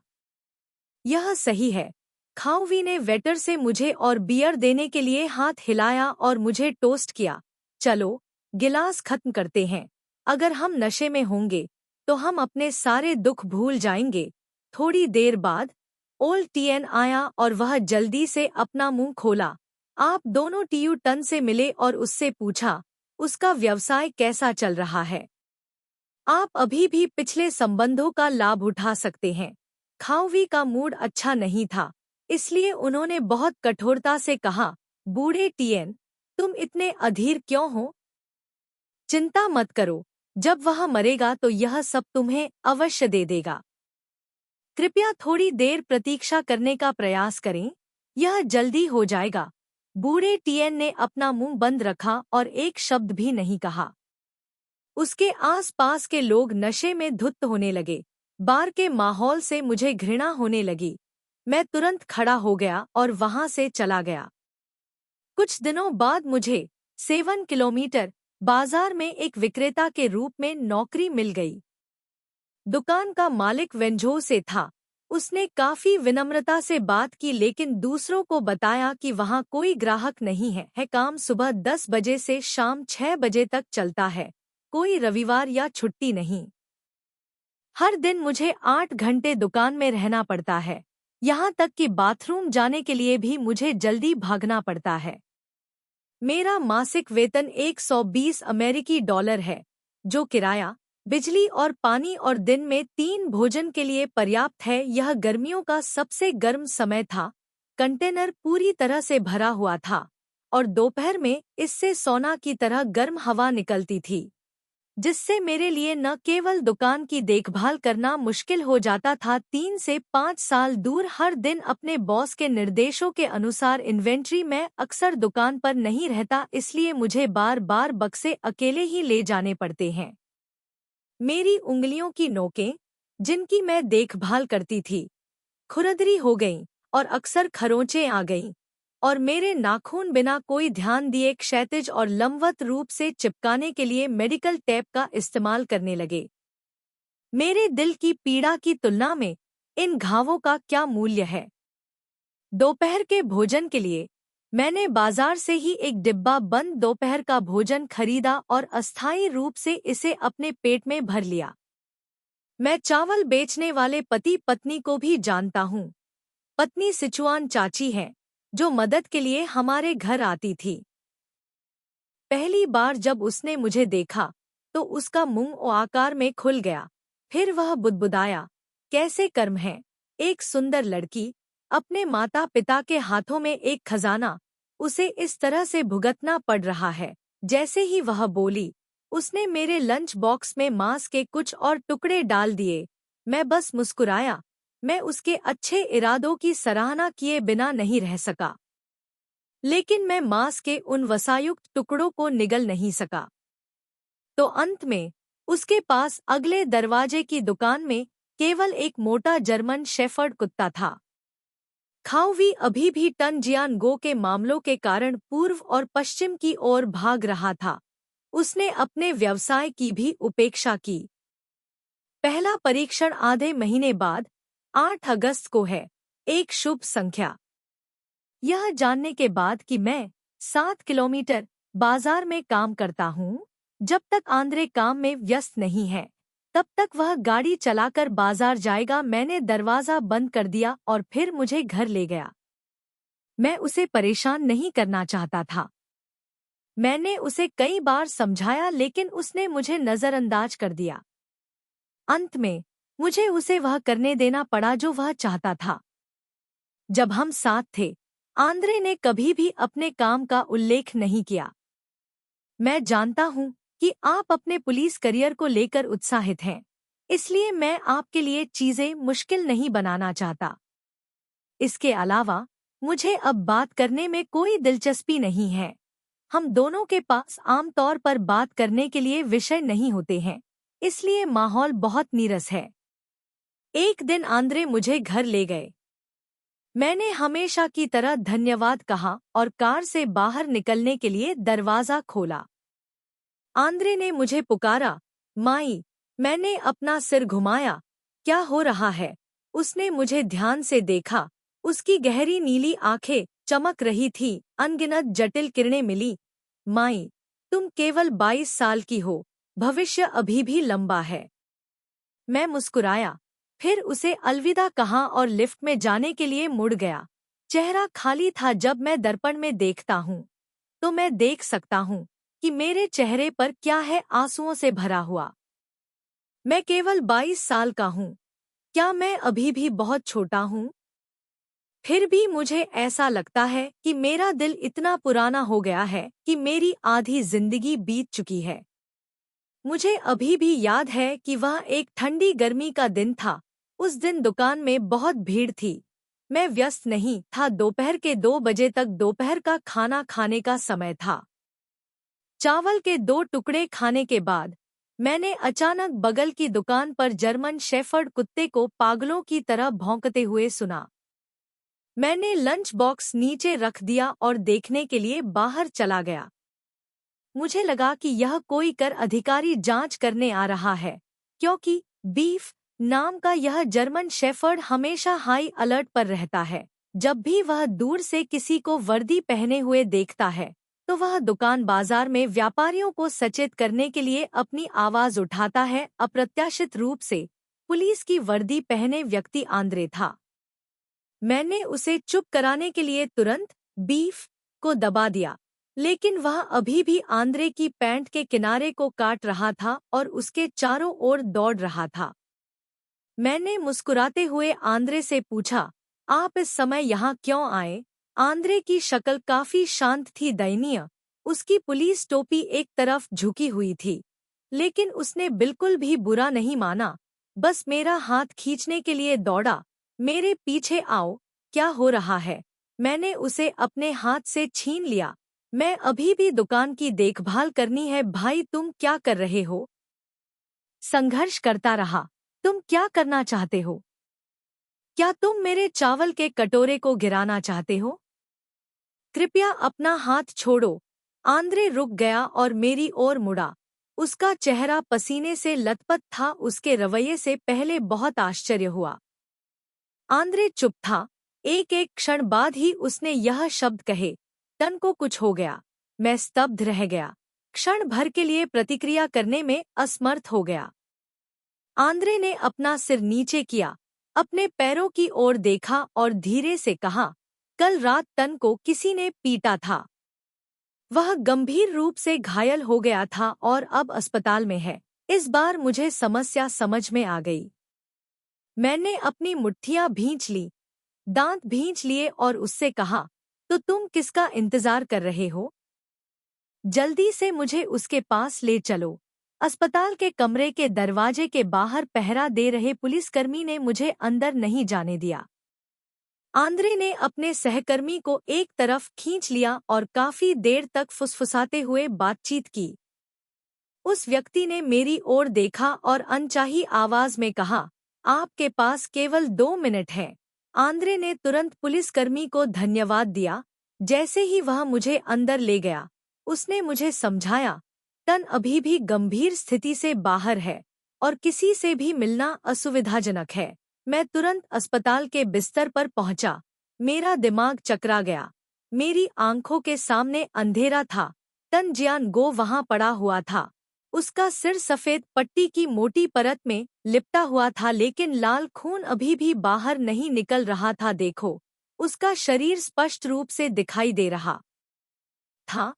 यह सही है। खाओवी ने वेटर से मुझे और बियर देने के लिए हाथ हिलाया और मुझे टोस्ट किया। चलो, गिलास खत्म करते हैं। अगर हम नशे में होंगे तो हम अपने सारे दुख भूल जाएंगे। थोड़ी देर बाद ओल्ड टीएन आया और वह जल्दी से अपना मुंह खोला। आप दोनों टीयू टन से मिले और उससे पूछा, उसका व्यवसाय कैसा चल रहा है? आप अभी भी पिछले संबंधों का लाभ उठा सकते हैं। खाओवी का मूड अच्छा नहीं था, इसलिए उन्होंने बहुत कठोरता से कहा, बूढ़े टीएन, तुम इतने अधीर क्यों हो? चिंता मत करो, जब वह मरेगा तो यह सब तुम्हें अवश्य दे देगा। कृपया थोड़ी देर प्रतीक्षा करने का प्रयास करें, यह जल्दी हो जाएगा। बूढ़े टीएन ने अपना मुंह बंद रखा और एक शब्द भी नहीं कहा। उसके आसपास के लोग नशे में धुत होने लगे। बार के माहौल से मुझे घृणा होने लगी। मैं तुरंत खड़ा हो गया और वहां से चला गया। कुछ दिनों बाद मुझे 7 किलोमीटर बाजार में एक विक्रेता के रूप में नौकरी मिल गई। दुकान का मालिक वेंझो से था। उसने काफी विनम्रता से बात की लेकिन दूसरों को बताया कि वहां कोई ग्राहक नहीं है। काम सुबह 10 बजे से शाम 6 बजे तक चलता है। कोई रविवार या छुट्टी नहीं। हर दिन मुझे 8 घंटे दुकान में रहना पड़ता है। यहाँ तक कि बाथरूम जाने के लिए भी मुझे जल्दी भागना पड़ता है। मेरा मासिक वेतन 120 अमेरिकी डॉलर है, जो किराया, बिजली और पानी और दिन में 3 भोजन के लिए पर्याप्त है। यह गर्मियों का सबसे गर्म समय था। कंटेनर पूरी तरह से भरा हुआ था और दोपहर में इससे सोना की तरह गर्म हवा निकलती थी, जिससे मेरे लिए न केवल दुकान की देखभाल करना मुश्किल हो जाता था, 3 से 5 साल दूर हर दिन अपने बॉस के निर्देशों के अनुसार इन्वेंट्री में अक्सर दुकान पर नहीं रहता, इसलिए मुझे बार बार बक्से अकेले ही ले जाने पड़ते हैं। मेरी उंगलियों की नोकें, जिनकी मैं देखभाल करती थी, खुरदरी हो गईं और अक्सर खरोंचें आ गईं, और मेरे नाखून बिना कोई ध्यान दिए क्षैतिज और लंबवत रूप से चिपकाने के लिए मेडिकल टेप का इस्तेमाल करने लगे। मेरे दिल की पीड़ा की तुलना में इन घावों का क्या मूल्य है। दोपहर के भोजन के लिए मैंने बाजार से ही एक डिब्बा बंद दोपहर का भोजन खरीदा और अस्थायी रूप से इसे अपने पेट में भर लिया। मैं चावल बेचने वाले पति पत्नी को भी जानता हूँ। पत्नी सिचुआन चाची है, जो मदद के लिए हमारे घर आती थी। पहली बार जब उसने मुझे देखा तो उसका मुंह ओ आकार में खुल गया। फिर वह बुदबुदाया, कैसे कर्म है, एक सुंदर लड़की, अपने माता पिता के हाथों में एक खजाना, उसे इस तरह से भुगतना पड़ रहा है। जैसे ही वह बोली, उसने मेरे लंच बॉक्स में मांस के कुछ और टुकड़े डाल दिए। मैं बस मुस्कुराया। मैं उसके अच्छे इरादों की सराहना किए बिना नहीं रह सका, लेकिन मैं मांस के उन वसायुक्त टुकड़ों को निगल नहीं सका। तो अंत में उसके पास अगले दरवाजे की दुकान में केवल एक मोटा जर्मन शेफर्ड कुत्ता था। खाओवी अभी भी टनजियानगो के मामलों के कारण पूर्व और पश्चिम की ओर भाग रहा था। उसने अपने व्यवसाय की भी उपेक्षा की। पहला परीक्षण आधे महीने बाद 8 अगस्त को है, एक शुभ संख्या। यह जानने के बाद कि मैं 7 किलोमीटर बाजार में काम करता हूँ, जब तक आंद्रे काम में व्यस्त नहीं है तब तक वह गाड़ी चलाकर बाजार जाएगा, मैंने दरवाजा बंद कर दिया और फिर मुझे घर ले गया। मैं उसे परेशान नहीं करना चाहता था। मैंने उसे कई बार समझाया, लेकिन उसने मुझे नजरअंदाज कर दिया। अंत में मुझे उसे वह करने देना पड़ा जो वह चाहता था। जब हम साथ थे, आंद्रे ने कभी भी अपने काम का उल्लेख नहीं किया। मैं जानता हूँ कि आप अपने पुलिस करियर को लेकर उत्साहित हैं, इसलिए मैं आपके लिए चीजें मुश्किल नहीं बनाना चाहता। इसके अलावा मुझे अब बात करने में कोई दिलचस्पी नहीं है। हम दोनों के पास आमतौर पर बात करने के लिए विषय नहीं होते हैं, इसलिए माहौल बहुत नीरस है। एक दिन आंद्रे मुझे घर ले गए। मैंने हमेशा की तरह धन्यवाद कहा और कार से बाहर निकलने के लिए दरवाजा खोला। आंद्रे ने मुझे पुकारा, माई। मैंने अपना सिर घुमाया। क्या हो रहा है? उसने मुझे ध्यान से देखा। उसकी गहरी नीली आंखें चमक रही थी, अनगिनत जटिल किरणें मिली। माई, तुम केवल 22 साल की हो, भविष्य अभी भी लंबा है। मैं मुस्कुराया, फिर उसे अलविदा कहा और लिफ्ट में जाने के लिए मुड़ गया। चेहरा खाली था। जब मैं दर्पण में देखता हूँ तो मैं देख सकता हूँ कि मेरे चेहरे पर क्या है, आंसुओं से भरा हुआ। मैं केवल 22 साल का हूँ। क्या मैं अभी भी बहुत छोटा हूँ? फिर भी मुझे ऐसा लगता है कि मेरा दिल इतना पुराना हो गया है कि मेरी आधी जिंदगी बीत चुकी है। मुझे अभी भी याद है कि वह एक ठंडी गर्मी का दिन था। उस दिन दुकान में बहुत भीड़ थी। मैं व्यस्त नहीं था। दोपहर के 2 बजे तक दोपहर का खाना खाने का समय था। चावल के 2 टुकड़े खाने के बाद मैंने अचानक बगल की दुकान पर जर्मन शेफर्ड कुत्ते को पागलों की तरह भौंकते हुए सुना। मैंने लंच बॉक्स नीचे रख दिया और देखने के लिए बाहर चला गया। मुझे लगा कि यह कोई कर अधिकारी जांच करने आ रहा है, क्योंकि बीफ नाम का यह जर्मन शेफर्ड हमेशा हाई अलर्ट पर रहता है। जब भी वह दूर से किसी को वर्दी पहने हुए देखता है तो वह दुकान बाजार में व्यापारियों को सचेत करने के लिए अपनी आवाज उठाता है। अप्रत्याशित रूप से पुलिस की वर्दी पहने व्यक्ति आंद्रे था। मैंने उसे चुप कराने के लिए तुरंत बीफ को दबा दिया, लेकिन वह अभी भी आंद्रे की पैंट के किनारे को काट रहा था और उसके चारों ओर दौड़ रहा था। मैंने मुस्कुराते हुए आंद्रे से पूछा, आप इस समय यहाँ क्यों आए? आंद्रे की शक्ल काफी शांत थी, दयनीय। उसकी पुलिस टोपी एक तरफ झुकी हुई थी, लेकिन उसने बिल्कुल भी बुरा नहीं माना, बस मेरा हाथ खींचने के लिए दौड़ा। मेरे पीछे आओ। क्या हो रहा है? मैंने उसे अपने हाथ से छीन लिया। मैं अभी भी दुकान की देखभाल करनी है। भाई, तुम क्या कर रहे हो? संघर्ष करता रहा। तुम क्या करना चाहते हो? क्या तुम मेरे चावल के कटोरे को गिराना चाहते हो? कृपया अपना हाथ छोड़ो। आंद्रे रुक गया और मेरी ओर मुड़ा। उसका चेहरा पसीने से लथपथ था। उसके रवैये से पहले बहुत आश्चर्य हुआ। आंद्रे चुप था। एक एक क्षण बाद ही उसने यह शब्द कहे, तन को कुछ हो गया। मैं स्तब्ध रह गया, क्षण भर के लिए प्रतिक्रिया करने में असमर्थ हो गया। आंद्रे ने अपना सिर नीचे किया, अपने पैरों की ओर देखा और धीरे से कहा, कल रात तन को किसी ने पीटा था। वह गंभीर रूप से घायल हो गया था और अब अस्पताल में है। इस बार मुझे समस्या समझ में आ गई। मैंने अपनी मुट्ठियां भींच ली, दांत भींच लिए और उससे कहा, तो तुम किसका इंतजार कर रहे हो? जल्दी से मुझे उसके पास ले चलो। अस्पताल के कमरे के दरवाजे के बाहर पहरा दे रहे पुलिसकर्मी ने मुझे अंदर नहीं जाने दिया। आंद्रे ने अपने सहकर्मी को एक तरफ खींच लिया और काफी देर तक फुसफुसाते हुए बातचीत की। उस व्यक्ति ने मेरी ओर देखा और अनचाही आवाज में कहा, आपके पास केवल 2 मिनट है। आंद्रे ने तुरंत पुलिसकर्मी को धन्यवाद दिया। जैसे ही वह मुझे अंदर ले गया, उसने मुझे समझाया, तन अभी भी गंभीर स्थिति से बाहर है और किसी से भी मिलना असुविधाजनक है। मैं तुरंत अस्पताल के बिस्तर पर पहुंचा। मेरा दिमाग चकरा गया। मेरी आंखों के सामने अंधेरा था। तन जियानगो वहां पड़ा हुआ था। उसका सिर सफेद पट्टी की मोटी परत में लिपटा हुआ था, लेकिन लाल खून अभी भी बाहर नहीं निकल रहा था। देखो, उसका शरीर स्पष्ट रूप से दिखाई दे रहा था,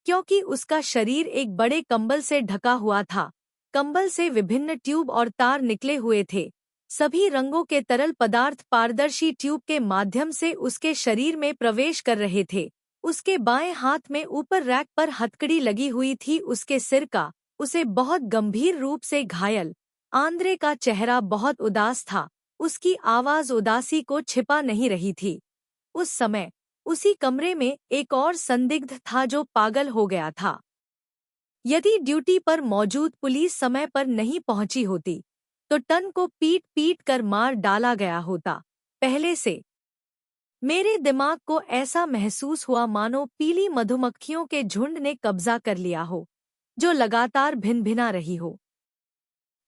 क्योंकि उसका शरीर एक बड़े कंबल से ढका हुआ था। कंबल से विभिन्न ट्यूब और तार निकले हुए थे। सभी रंगों के तरल पदार्थ पारदर्शी ट्यूब के माध्यम से उसके शरीर में प्रवेश कर रहे थे। उसके बाएं हाथ में ऊपर रैक पर हथकड़ी लगी हुई थी। उसके सिर का उसे बहुत गंभीर रूप से घायल। आंद्रे का चेहरा बहुत उदास था। उसकी आवाज उदासी को छिपा नहीं रही थी। उस समय उसी कमरे में एक और संदिग्ध था जो पागल हो गया था। यदि ड्यूटी पर मौजूद पुलिस समय पर नहीं पहुंची होती, तो टन को पीट पीट कर मार डाला गया होता। पहले से मेरे दिमाग को ऐसा महसूस हुआ मानो पीली मधुमक्खियों के झुंड ने कब्जा कर लिया हो, जो लगातार भिनभिना रही हो।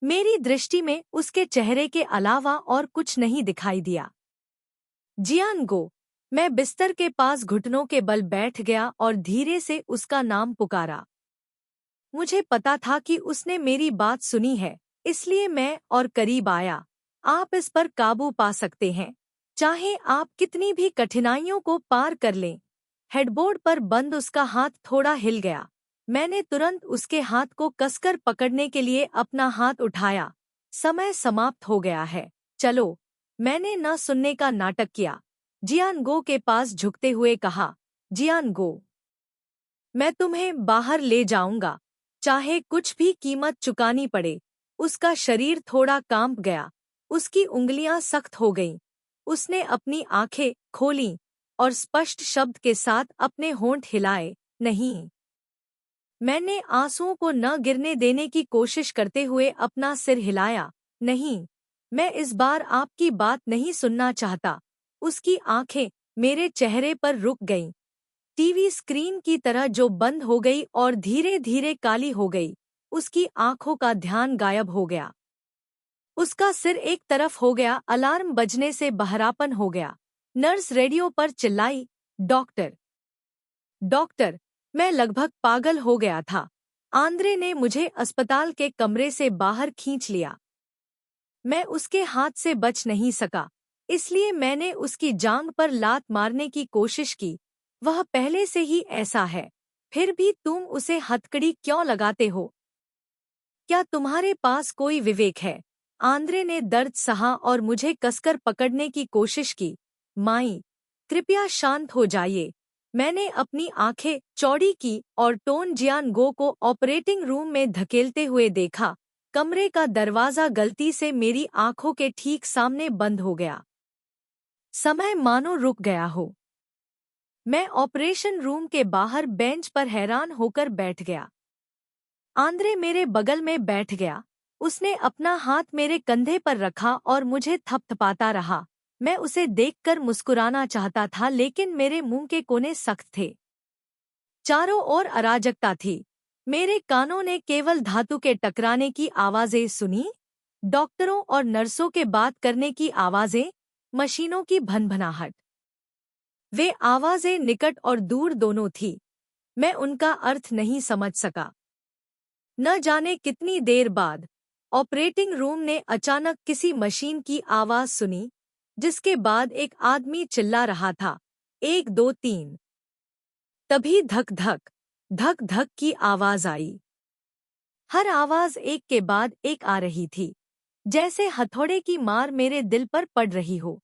मेरी दृष्टि में उसके चेहरे के अलावा और कुछ नहीं दिखाई दिया। जियानगो। मैं बिस्तर के पास घुटनों के बल बैठ गया और धीरे से उसका नाम पुकारा। मुझे पता था कि उसने मेरी बात सुनी है, इसलिए मैं और करीब आया। आप इस पर काबू पा सकते हैं, चाहे आप कितनी भी कठिनाइयों को पार कर लें। हेडबोर्ड पर बंद उसका हाथ थोड़ा हिल गया। मैंने तुरंत उसके हाथ को कसकर पकड़ने के लिए अपना हाथ उठाया। समय समाप्त हो गया है, चलो। मैंने न सुनने का नाटक किया। जियानगो के पास झुकते हुए कहा, जियानगो, मैं तुम्हें बाहर ले जाऊंगा, चाहे कुछ भी कीमत चुकानी पड़े। उसका शरीर थोड़ा कांप गया। उसकी उंगलियां सख्त हो गईं। उसने अपनी आंखें खोलीं और स्पष्ट शब्द के साथ अपने होंठ हिलाए, नहीं। मैंने आंसुओं को न गिरने देने की कोशिश करते हुए अपना सिर हिलाया, नहीं, मैं इस बार आपकी बात नहीं सुनना चाहता। उसकी आंखें मेरे चेहरे पर रुक गईं, टीवी स्क्रीन की तरह जो बंद हो गई और धीरे धीरे काली हो गई। उसकी आंखों का ध्यान गायब हो गया। उसका सिर एक तरफ हो गया। अलार्म बजने से बहरापन हो गया। नर्स रेडियो पर चिल्लाई, डॉक्टर, डॉक्टर। मैं लगभग पागल हो गया था। आंद्रे ने मुझे अस्पताल के कमरे से बाहर खींच लिया। मैं उसके हाथ से बच नहीं सका, इसलिए मैंने उसकी जांघ पर लात मारने की कोशिश की। वह पहले से ही ऐसा है, फिर भी तुम उसे हथकड़ी क्यों लगाते हो? क्या तुम्हारे पास कोई विवेक है? आंद्रे ने दर्द सहा और मुझे कसकर पकड़ने की कोशिश की। माई, कृपया शांत हो जाइए। मैंने अपनी आंखें चौड़ी की और टोन जियानगो को ऑपरेटिंग रूम में धकेलते हुए देखा। कमरे का दरवाजा गलती से मेरी आंखों के ठीक सामने बंद हो गया। समय मानो रुक गया हो। मैं ऑपरेशन रूम के बाहर बेंच पर हैरान होकर बैठ गया। आंद्रे मेरे बगल में बैठ गया। उसने अपना हाथ मेरे कंधे पर रखा और मुझे थपथपाता रहा। मैं उसे देखकर मुस्कुराना चाहता था, लेकिन मेरे मुंह के कोने सख्त थे। चारों ओर अराजकता थी। मेरे कानों ने केवल धातु के टकराने की आवाजें सुनी, डॉक्टरों और नर्सों के बात करने की आवाजें, मशीनों की भनभनाहट। वे आवाजें निकट और दूर दोनों थी। मैं उनका अर्थ नहीं समझ सका। न जाने कितनी देर बाद ऑपरेटिंग रूम ने अचानक किसी मशीन की आवाज सुनी, जिसके बाद एक आदमी चिल्ला रहा था, 1 2 3। तभी धक धक धक धक की आवाज आई। हर आवाज एक के बाद एक आ रही थी, जैसे हथौड़े की मार मेरे दिल पर पड़ रही हो।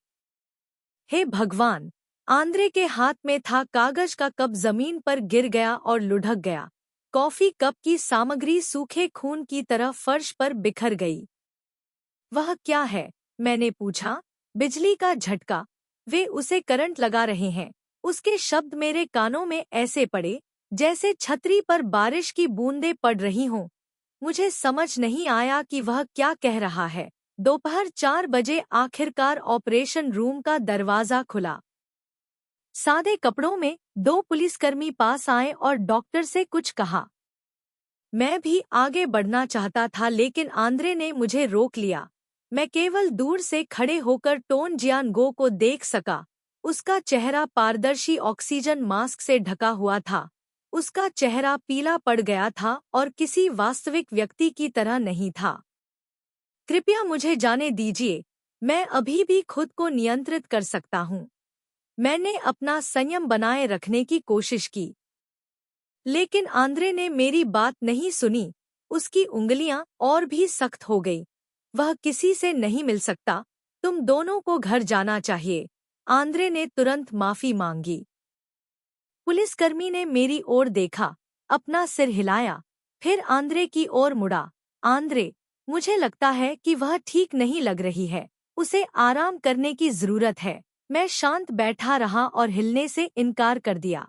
हे भगवान! आंद्रे के हाथ में था कागज का कप जमीन पर गिर गया और लुढ़क गया। कॉफी कप की सामग्री सूखे खून की तरह फर्श पर बिखर गई। वह क्या है? मैंने पूछा। बिजली का झटका। वे उसे करंट लगा रहे हैं। उसके शब्द मेरे कानों में ऐसे पड़े जैसे छतरी पर बारिश की बूंदें पड़ रही हों। मुझे समझ नहीं आया कि वह क्या कह रहा है। दोपहर 4 बजे आखिरकार ऑपरेशन रूम का दरवाजा खुला। सादे कपड़ों में 2 पुलिसकर्मी पास आए और डॉक्टर से कुछ कहा। मैं भी आगे बढ़ना चाहता था, लेकिन आंद्रे ने मुझे रोक लिया। मैं केवल दूर से खड़े होकर टोन जियानगो को देख सका। उसका चेहरा पारदर्शी ऑक्सीजन मास्क से ढका हुआ था। उसका चेहरा पीला पड़ गया था और किसी वास्तविक व्यक्ति की तरह नहीं था। कृपया मुझे जाने दीजिए, मैं अभी भी खुद को नियंत्रित कर सकता हूँ। मैंने अपना संयम बनाए रखने की कोशिश की, लेकिन आंद्रे ने मेरी बात नहीं सुनी। उसकी उंगलियां और भी सख्त हो गई। वह किसी से नहीं मिल सकता। तुम दोनों को घर जाना चाहिए। आंद्रे ने तुरंत माफी मांगी। पुलिसकर्मी ने मेरी ओर देखा, अपना सिर हिलाया, फिर आंद्रे की ओर मुड़ा। आंद्रे, मुझे लगता है कि वह ठीक नहीं लग रही है। उसे आराम करने की जरूरत है। मैं शांत बैठा रहा और हिलने से इनकार कर दिया।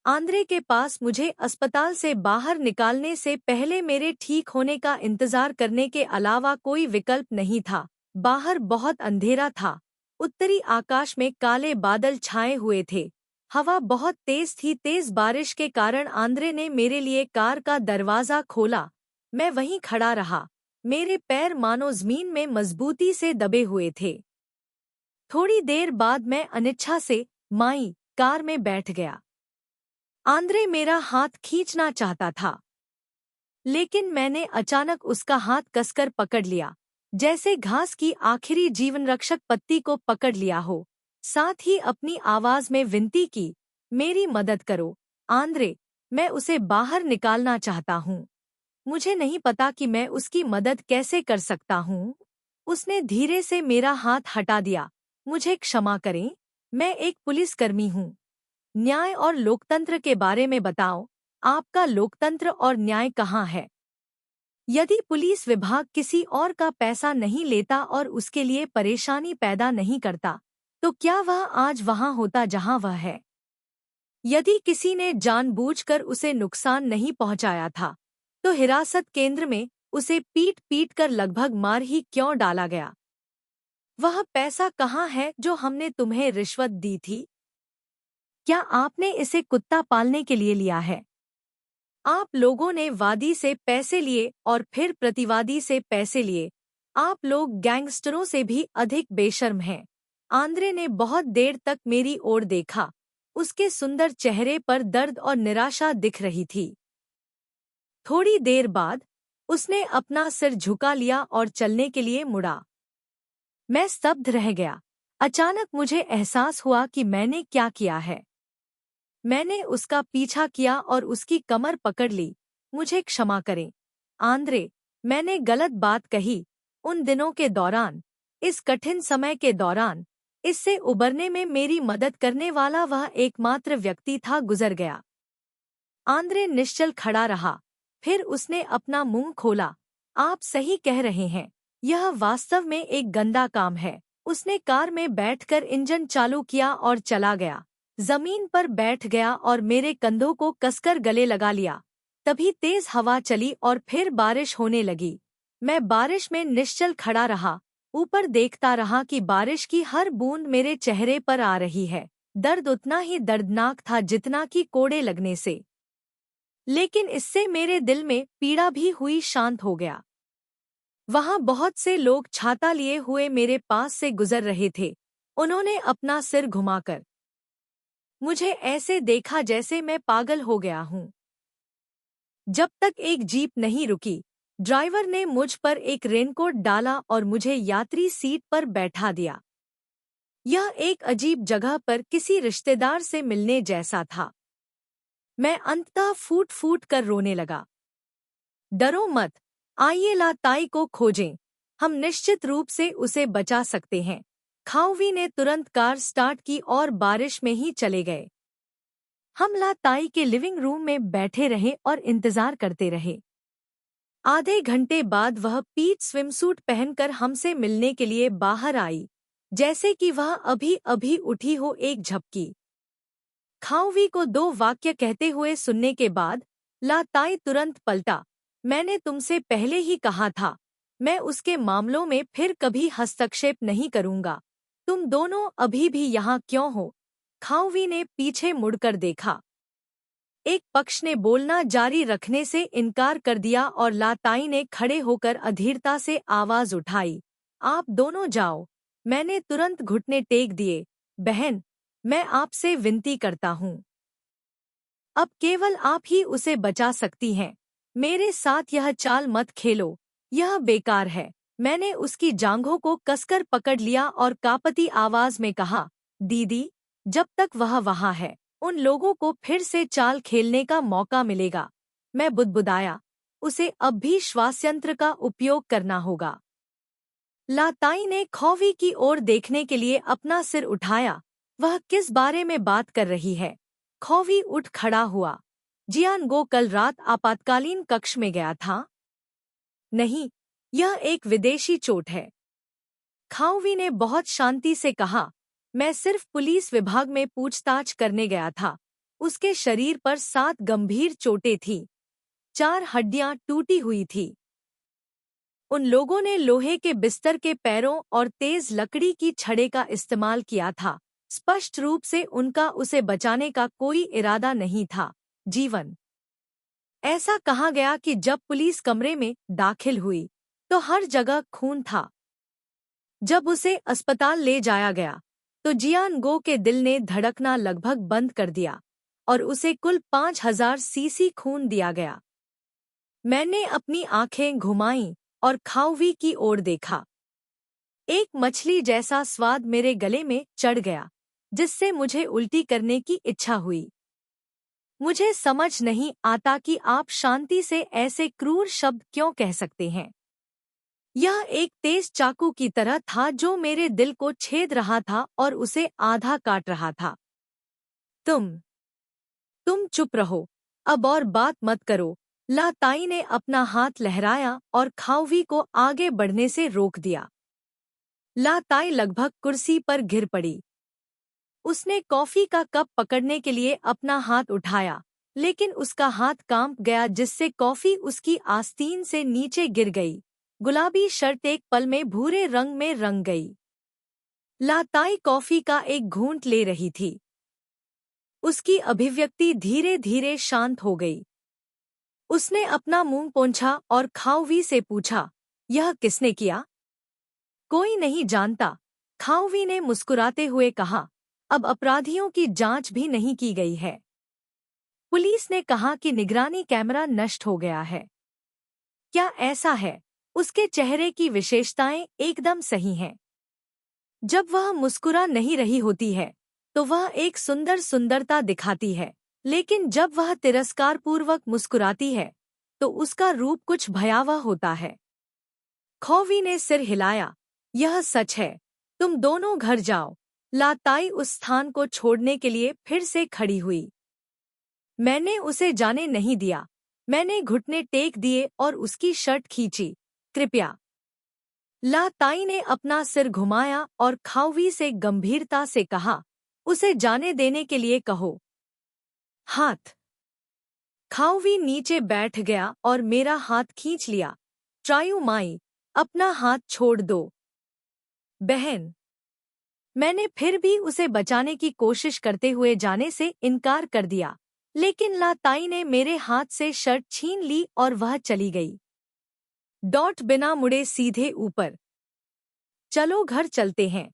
आंद्रे के पास मुझे अस्पताल से बाहर निकालने से पहले मेरे ठीक होने का इंतजार करने के अलावा कोई विकल्प नहीं था। बाहर बहुत अंधेरा था। उत्तरी आकाश में काले बादल छाए हुए थे। हवा बहुत तेज थी। तेज बारिश के कारण आंद्रे ने मेरे लिए कार का दरवाजा खोला। मैं वहीं खड़ा रहा। मेरे पैर मानो जमीन में मजबूती से दबे हुए थे। थोड़ी देर बाद मैं अनिच्छा से माई कार में बैठ गया। आंद्रे मेरा हाथ खींचना चाहता था, लेकिन मैंने अचानक उसका हाथ कसकर पकड़ लिया, जैसे घास की आखिरी जीवनरक्षक पत्ती को पकड़ लिया हो। साथ ही अपनी आवाज में विनती की, मेरी मदद करो आंद्रे, मैं उसे बाहर निकालना चाहता हूँ। मुझे नहीं पता कि मैं उसकी मदद कैसे कर सकता हूँ। उसने धीरे से मेरा हाथ हटा दिया। मुझे क्षमा करें, मैं एक पुलिसकर्मी हूँ। न्याय और लोकतंत्र के बारे में बताओ। आपका लोकतंत्र और न्याय कहाँ है? यदि पुलिस विभाग किसी और का पैसा नहीं लेता और उसके लिए परेशानी पैदा नहीं करता, तो क्या वह आज वहां होता जहां वह है? यदि किसी ने जानबूझकर उसे नुकसान नहीं पहुंचाया था, तो हिरासत केंद्र में उसे पीट पीट कर लगभग मार ही क्यों डाला गया? वह पैसा कहाँ है जो हमने तुम्हें रिश्वत दी थी? क्या आपने इसे कुत्ता पालने के लिए लिया है? आप लोगों ने वादी से पैसे लिए और फिर प्रतिवादी से पैसे लिए। आप लोग गैंगस्टरों से भी अधिक बेशर्म हैं। आंद्रे ने बहुत देर तक मेरी ओर देखा। उसके सुंदर चेहरे पर दर्द और निराशा दिख रही थी। थोड़ी देर बाद उसने अपना सिर झुका लिया और चलने के लिए मुड़ा। मैं स्तब्ध रह गया। अचानक मुझे एहसास हुआ कि मैंने क्या किया है। मैंने उसका पीछा किया और उसकी कमर पकड़ ली। मुझे क्षमा करें आंद्रे, मैंने गलत बात कही। उन दिनों के दौरान, इस कठिन समय के दौरान, इससे उबरने में मेरी मदद करने वाला वह एकमात्र व्यक्ति था, गुजर गया। आंद्रे निश्चल खड़ा रहा। फिर उसने अपना मुंह खोला। आप सही कह रहे हैं, यह वास्तव में एक गंदा काम है। उसने कार में बैठकर इंजन चालू किया और चला गया। जमीन पर बैठ गया और मेरे कंधों को कसकर गले लगा लिया। तभी तेज हवा चली और फिर बारिश होने लगी। मैं बारिश में निश्चल खड़ा रहा, ऊपर देखता रहा कि बारिश की हर बूंद मेरे चेहरे पर आ रही है। दर्द उतना ही दर्दनाक था जितना कि कोड़े लगने से, लेकिन इससे मेरे दिल में पीड़ा भी हुई शांत हो गया। वहां बहुत से लोग छाता लिए हुए मेरे पास से गुजर रहे थे। उन्होंने अपना सिर घुमाकर मुझे ऐसे देखा जैसे मैं पागल हो गया हूं। जब तक एक जीप नहीं रुकी, ड्राइवर ने मुझ पर एक रेनकोट डाला और मुझे यात्री सीट पर बैठा दिया। यह एक अजीब जगह पर किसी रिश्तेदार से मिलने जैसा था। मैं अंततः फूट फूट कर रोने लगा। डरो मत, आइए ला ताई को खोजें, हम निश्चित रूप से उसे बचा सकते हैं। खाओवी ने तुरंत कार स्टार्ट की और बारिश में ही चले गए। हम ला ताई के लिविंग रूम में बैठे रहे और इंतजार करते रहे। आधे घंटे बाद वह पीच स्विमसूट पहनकर हमसे मिलने के लिए बाहर आई, जैसे कि वह अभी अभी उठी हो एक झपकी। खाओवी को 2 वाक्य कहते हुए सुनने के बाद ला ताई तुरंत पलटा। मैंने तुमसे पहले ही कहा था, मैं उसके मामलों में फिर कभी हस्तक्षेप नहीं करूंगा। तुम दोनों अभी भी यहाँ क्यों हो? खाओवी ने पीछे मुड़कर देखा। एक पक्ष ने बोलना जारी रखने से इनकार कर दिया और लाताई ने खड़े होकर अधीरता से आवाज उठाई, आप दोनों जाओ। मैंने तुरंत घुटने टेक दिए। बहन, मैं आपसे विनती करता हूँ, अब केवल आप ही उसे बचा सकती हैं। मेरे साथ यह चाल मत खेलो, यह बेकार है। मैंने उसकी जांघों को कसकर पकड़ लिया और कांपती आवाज में कहा, दीदी, जब तक वह वहाँ है, उन लोगों को फिर से चाल खेलने का मौका मिलेगा। मैं बुदबुदाया, उसे अब भी श्वासयंत्र का उपयोग करना होगा। लाताई ने खौवी की ओर देखने के लिए अपना सिर उठाया। वह किस बारे में बात कर रही है? खौवी उठ खड़ा हुआ। जियानगो कल रात आपातकालीन कक्ष में गया था? नहीं, यह एक विदेशी चोट है। खाओवी ने बहुत शांति से कहा, मैं सिर्फ पुलिस विभाग में पूछताछ करने गया था। उसके शरीर पर 7 गंभीर चोटें थीं। 4 हड्डियां टूटी हुई थी। उन लोगों ने लोहे के बिस्तर के पैरों और तेज लकड़ी की छड़े का इस्तेमाल किया था। स्पष्ट रूप से उनका उसे बचाने का कोई इरादा नहीं था। जीवन। ऐसा कहा गया कि जब पुलिस कमरे में दाखिल हुई तो हर जगह खून था। जब उसे अस्पताल ले जाया गया तो जियानगो के दिल ने धड़कना लगभग बंद कर दिया और उसे कुल 5000 सीसी खून दिया गया। मैंने अपनी आंखें घुमाईं और खाओवी की ओर देखा। एक मछली जैसा स्वाद मेरे गले में चढ़ गया, जिससे मुझे उल्टी करने की इच्छा हुई। मुझे समझ नहीं आता कि आप शांति से ऐसे क्रूर शब्द क्यों कह सकते हैं। यह एक तेज चाकू की तरह था जो मेरे दिल को छेद रहा था और उसे आधा काट रहा था। तुम चुप रहो, अब और बात मत करो। लाताई ने अपना हाथ लहराया और खाओवी को आगे बढ़ने से रोक दिया। लाताई लगभग कुर्सी पर गिर पड़ी। उसने कॉफी का कप पकड़ने के लिए अपना हाथ उठाया, लेकिन उसका हाथ कांप गया जिससे कॉफी उसकी आस्तीन से नीचे गिर गई। गुलाबी शर्ट एक पल में भूरे रंग में रंग गई। लाताई कॉफी का एक घूंट ले रही थी। उसकी अभिव्यक्ति धीरे धीरे शांत हो गई। उसने अपना मुंह पोंछा और खाओवी से पूछा, यह किसने किया? कोई नहीं जानता, खाओवी ने मुस्कुराते हुए कहा। अब अपराधियों की जांच भी नहीं की गई है। पुलिस ने कहा कि निगरानी कैमरा नष्ट हो गया है। क्या ऐसा है? उसके चेहरे की विशेषताएं एकदम सही हैं। जब वह मुस्कुरा नहीं रही होती है तो वह एक सुंदर सुंदरता दिखाती है, लेकिन जब वह तिरस्कारपूर्वक मुस्कुराती है तो उसका रूप कुछ भयावह होता है। खौवी ने सिर हिलाया, यह सच है। तुम दोनों घर जाओ। लाताई उस स्थान को छोड़ने के लिए फिर से खड़ी हुई। मैंने उसे जाने नहीं दिया। मैंने घुटने टेक दिए और उसकी शर्ट खींची। कृपया। लाताई ने अपना सिर घुमाया और खाओवी से गंभीरता से कहा, उसे जाने देने के लिए कहो। हाथ। खाओवी नीचे बैठ गया और मेरा हाथ खींच लिया। ट्रायू माई, अपना हाथ छोड़ दो। बहन। मैंने फिर भी उसे बचाने की कोशिश करते हुए जाने से इनकार कर दिया, लेकिन लाताई ने मेरे हाथ से शर्ट छीन ली और वह चली गई। बिना मुड़े सीधे ऊपर। चलो घर चलते हैं।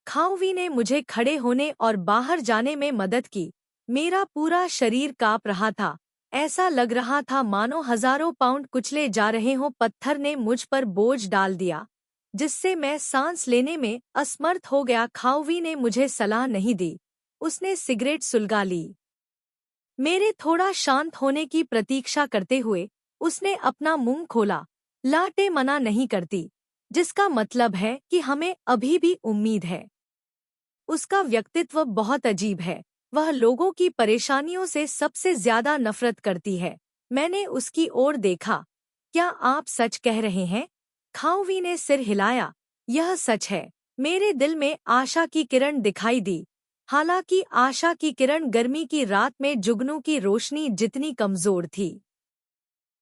खाओवी ने मुझे खड़े होने और बाहर जाने में मदद की। मेरा पूरा शरीर कांप रहा था। ऐसा लग रहा था मानो हजारों पाउंड कुचले जा रहे हों। पत्थर ने मुझ पर बोझ डाल दिया, जिससे मैं सांस लेने में असमर्थ हो गया। खाओवी ने मुझे सलाह नहीं दी। उसने सिगरेट सुलगा ली। मेरे थोड़ा शांत होने की प्रतीक्षा करते हुए उसने अपना मुंह खोला। लाटे मना नहीं करती, जिसका मतलब है कि हमें अभी भी उम्मीद है। उसका व्यक्तित्व बहुत अजीब है। वह लोगों की परेशानियों से सबसे ज्यादा नफरत करती है। मैंने उसकी ओर देखा। क्या आप सच कह रहे हैं? खाओवी ने सिर हिलाया। यह सच है। मेरे दिल में आशा की किरण दिखाई दी। हालांकि आशा की किरण गर्मी की रात में जुगनू की रोशनी जितनी कमजोर थी।